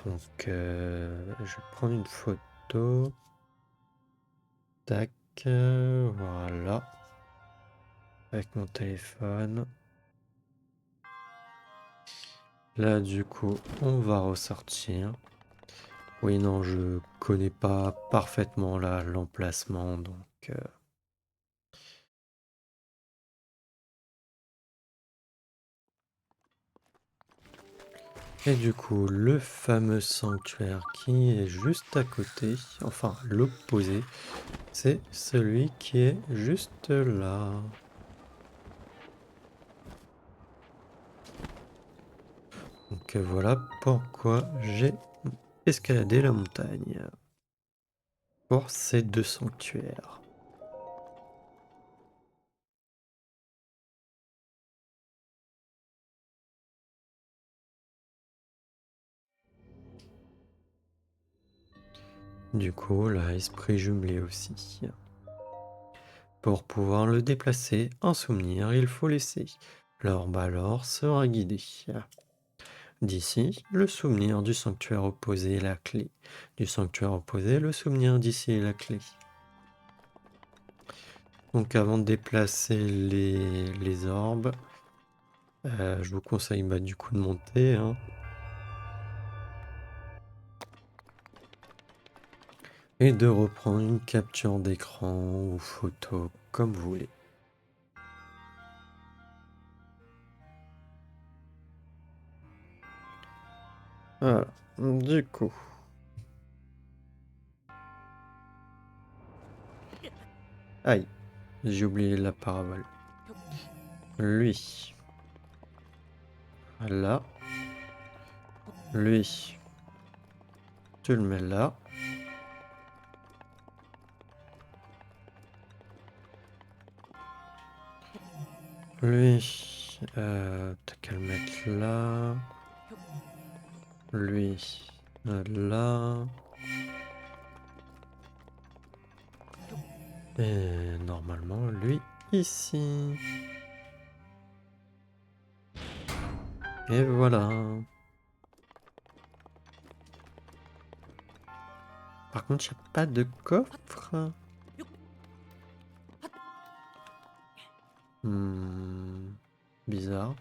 Donc, je vais prendre une photo. Tac, voilà. Avec mon téléphone. Là, du coup, on va ressortir. Oui, non, je connais pas parfaitement là l'emplacement, donc Et du coup, le fameux sanctuaire qui est juste à côté, enfin l'opposé, c'est celui qui est juste là. Donc voilà pourquoi j'ai escaladé la montagne. Pour ces deux sanctuaires. Du coup, là, esprit jumelé aussi. Pour pouvoir le déplacer en souvenir, il faut laisser l'or sera guidé. D'ici, le souvenir du sanctuaire opposé est la clé. Du sanctuaire opposé, le souvenir d'ici est la clé. Donc avant de déplacer les orbes, je vous conseille du coup de monter. Hein. Et de reprendre une capture d'écran ou photo, comme vous voulez. Voilà, du coup. Aïe, j'ai oublié la parabole. Lui. Là. Lui. Tu le mets là. Lui. T'as qu'à le mettre là. Lui. Là. Et normalement, lui, ici. Et voilà. Par contre, il n'y a pas de coffre. Bizarre.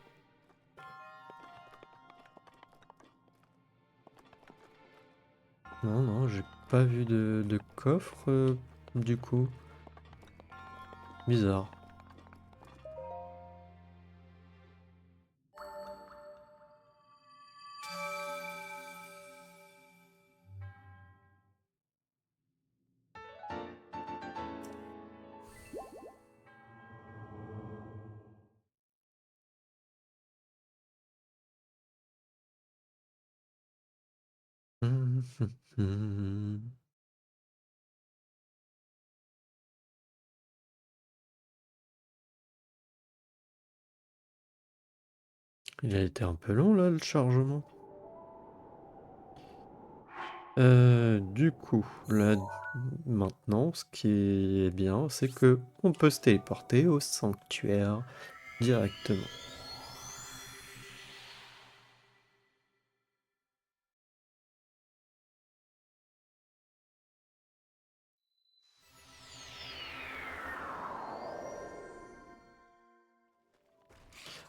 Non, non, j'ai pas vu de coffre, du coup. Bizarre. Il a été un peu long là le chargement. Du coup, là maintenant, ce qui est bien, c'est que on peut se téléporter au sanctuaire directement.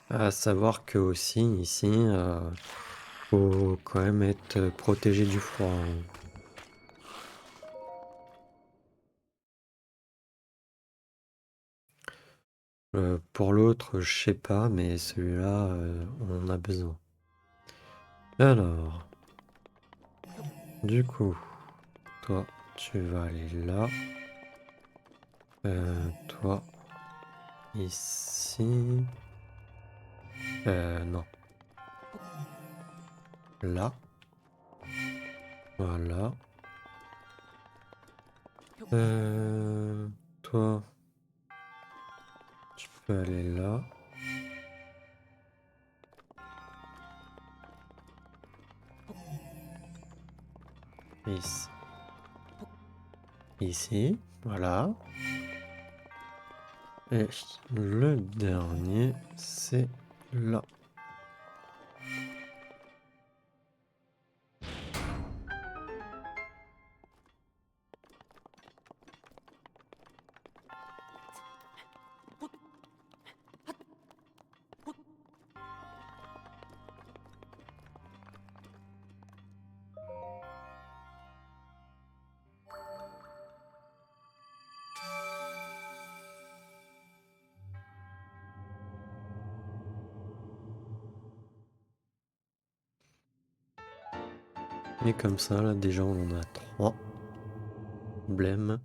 À savoir que aussi ici, faut quand même être protégé du froid. Hein. Pour l'autre, je sais pas, mais celui-là, on en a besoin. Alors, du coup, toi, tu vas aller là. Toi, ici. Non. Là. Voilà. Toi, tu peux aller là. Ici. Ici. Voilà. Et le dernier, c'est là. Et comme ça, là, déjà, on en a 3. Blême.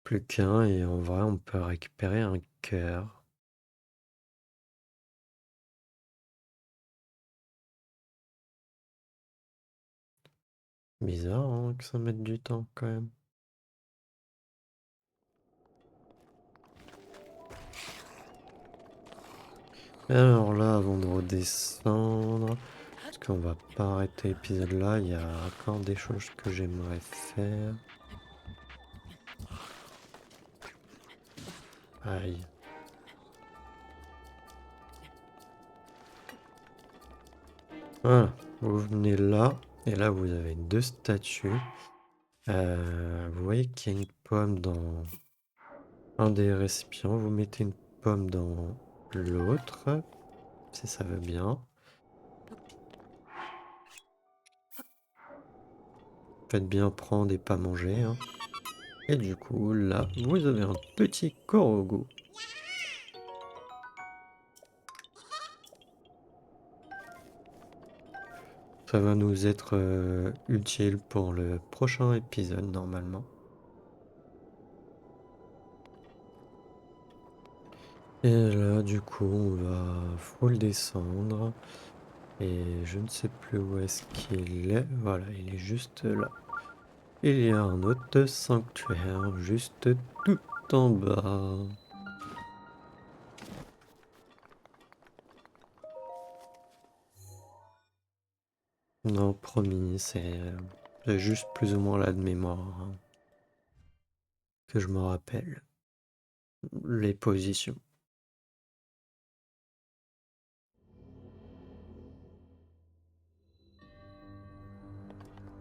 Plus qu'un, et en vrai, on peut récupérer un cœur. Bizarre, hein, que ça mette du temps, quand même. Alors là, avant de redescendre, parce qu'on va pas arrêter l'épisode là, il y a encore des choses que j'aimerais faire. Aïe. Voilà, vous venez là, et là vous avez 2 statues. Vous voyez qu'il y a une pomme dans un des récipients, vous mettez une pomme dans l'autre, si ça veut bien. Faites bien prendre et pas manger, hein. Et du coup, là, vous avez un petit Korogu. Ça va nous être utile pour le prochain épisode, normalement. Et là, du coup, on va full descendre. Et je ne sais plus où est-ce qu'il est. Voilà, il est juste là. Il y a un autre sanctuaire juste tout en bas. Non, promis, c'est juste plus ou moins là de mémoire, hein, que je me rappelle. Les positions.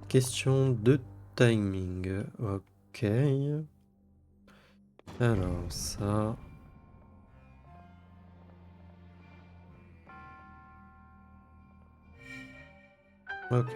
Question de timing. Ok. Alors ça. Ok.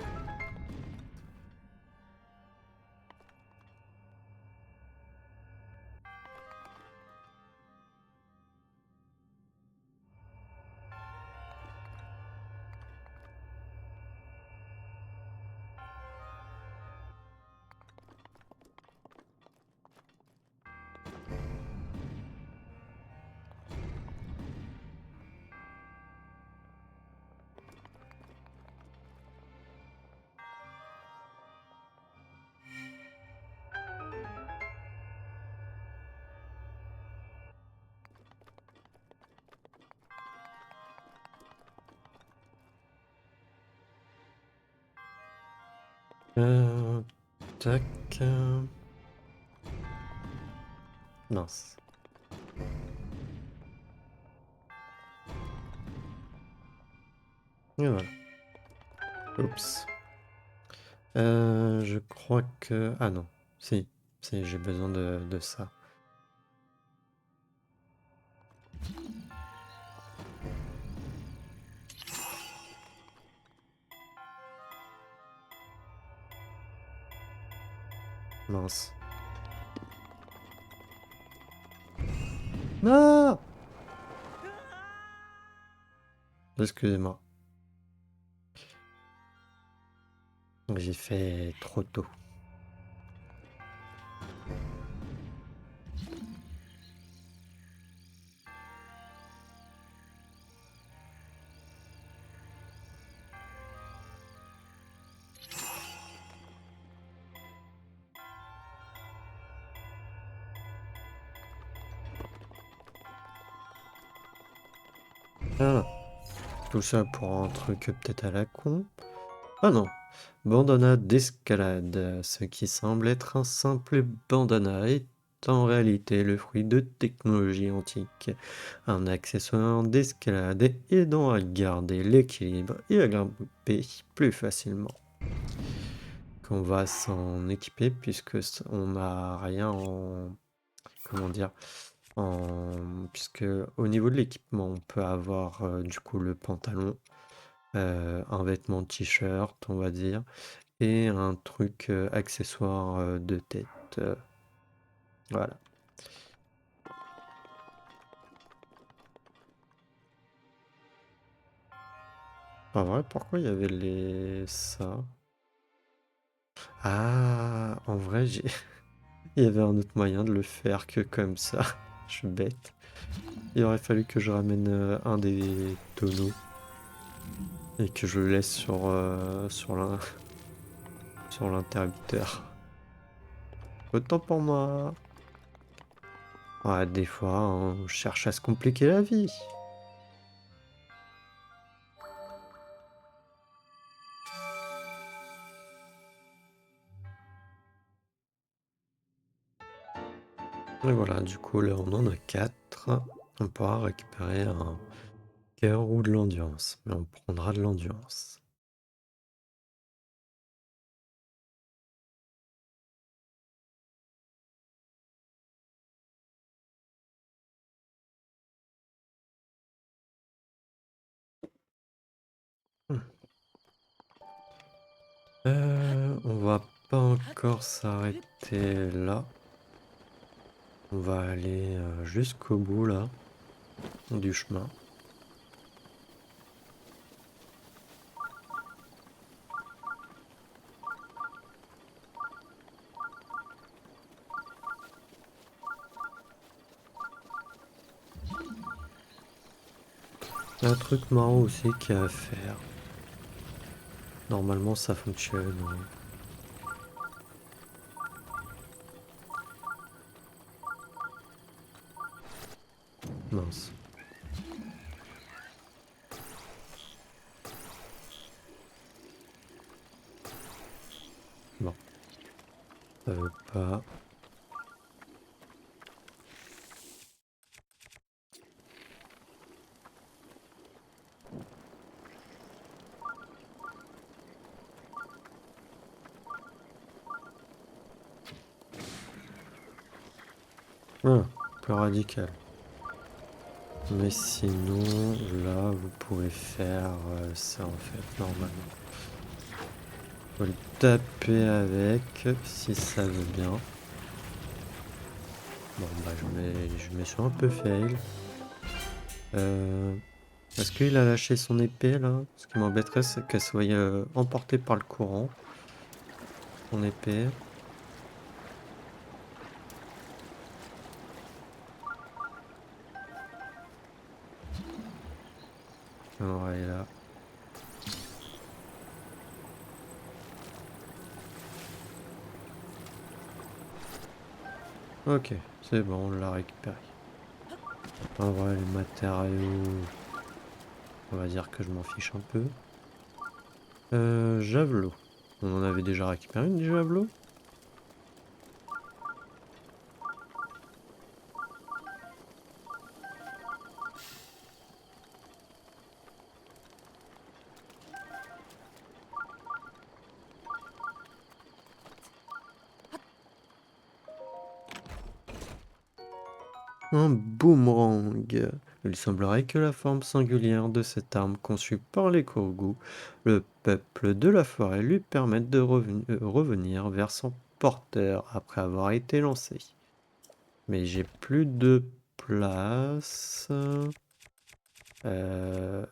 Tac. Mince. Et voilà. Oups. Je crois que... Ah non. Si. Si, j'ai besoin de ça. Mince. Non! Excusez-moi. J'ai fait trop tôt. Voilà. Tout ça pour un truc peut-être à la con. Ah non. Bandana d'escalade. Ce qui semble être un simple bandana est en réalité le fruit de technologie antique. Un accessoire d'escalade aidant à garder l'équilibre et à grimper plus facilement. Qu'on va s'en équiper puisque on n'a rien en... Comment dire? Puisque au niveau de l'équipement, on peut avoir du coup le pantalon, un vêtement t-shirt, on va dire, et un truc accessoire de tête. Voilà. Pas vrai, pourquoi il y avait ça? Ah, en vrai, il y avait un autre moyen de le faire que comme ça. Je suis bête. Il aurait fallu que je ramène un des tonneaux et que je le laisse sur l'interrupteur. Autant pour moi. Ouais, des fois, on cherche à se compliquer la vie. Et voilà, du coup, là, on en a 4. On pourra récupérer un cœur ou de l'endurance. Mais on prendra de l'endurance. On va pas encore s'arrêter là. On va aller jusqu'au bout, là, du chemin. Un truc marrant aussi qu'il y a à faire. Normalement, ça fonctionne. Mince. Bon, ça veut pas. Ah, plus radical. Mais sinon, là, vous pouvez faire ça en fait, normalement. Faut le taper avec, si ça veut bien. Bon, bah, je mets sur un peu fail. Est-ce qu'il a lâché son épée là? Ce qui m'embêterait, c'est qu'elle soit emportée par le courant. Son épée. Ouais, là. Ok, c'est bon, on l'a récupéré. En vrai, les matériaux, on va dire que je m'en fiche un peu. Javelot. On en avait déjà récupéré une du javelot? Un boomerang. Il semblerait que la forme singulière de cette arme conçue par les Kourgous, le peuple de la forêt, lui permette de revenir vers son porteur après avoir été lancé. Mais j'ai plus de place. Je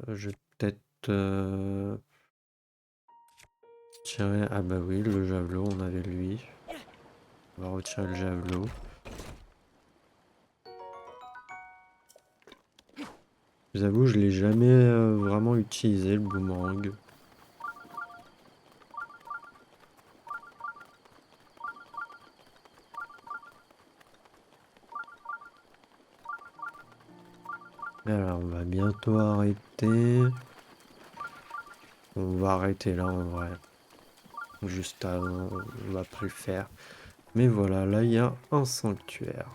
vais peut-être tirer. Ah bah oui, le javelot, on avait lui. On va retirer le javelot. Je vous avoue, je l'ai jamais vraiment utilisé le boomerang. Alors, on va bientôt arrêter. On va arrêter là en vrai. Juste avant, on va pas le faire. Mais voilà, là il y a un sanctuaire.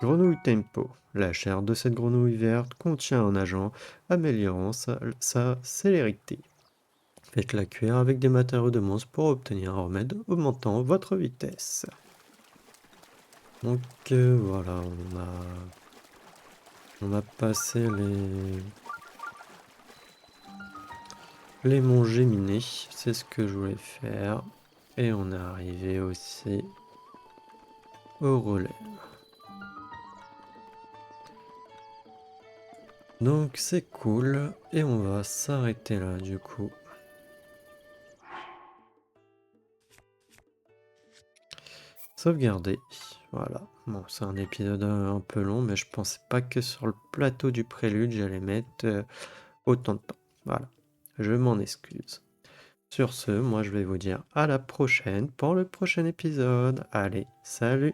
Grenouille Tempo. La chair de cette grenouille verte contient un agent améliorant sa célérité. Faites-la cuire avec des matériaux de monstre pour obtenir un remède augmentant votre vitesse. Donc voilà, on a passé les monts géminés, c'est ce que je voulais faire. Et on est arrivé aussi au relais. Donc c'est cool, et on va s'arrêter là du coup. Sauvegarder. Voilà. Bon, c'est un épisode un peu long, mais je pensais pas que sur le plateau du prélude, j'allais mettre autant de temps. Voilà. Je m'en excuse. Sur ce, moi je vais vous dire à la prochaine pour le prochain épisode. Allez, salut!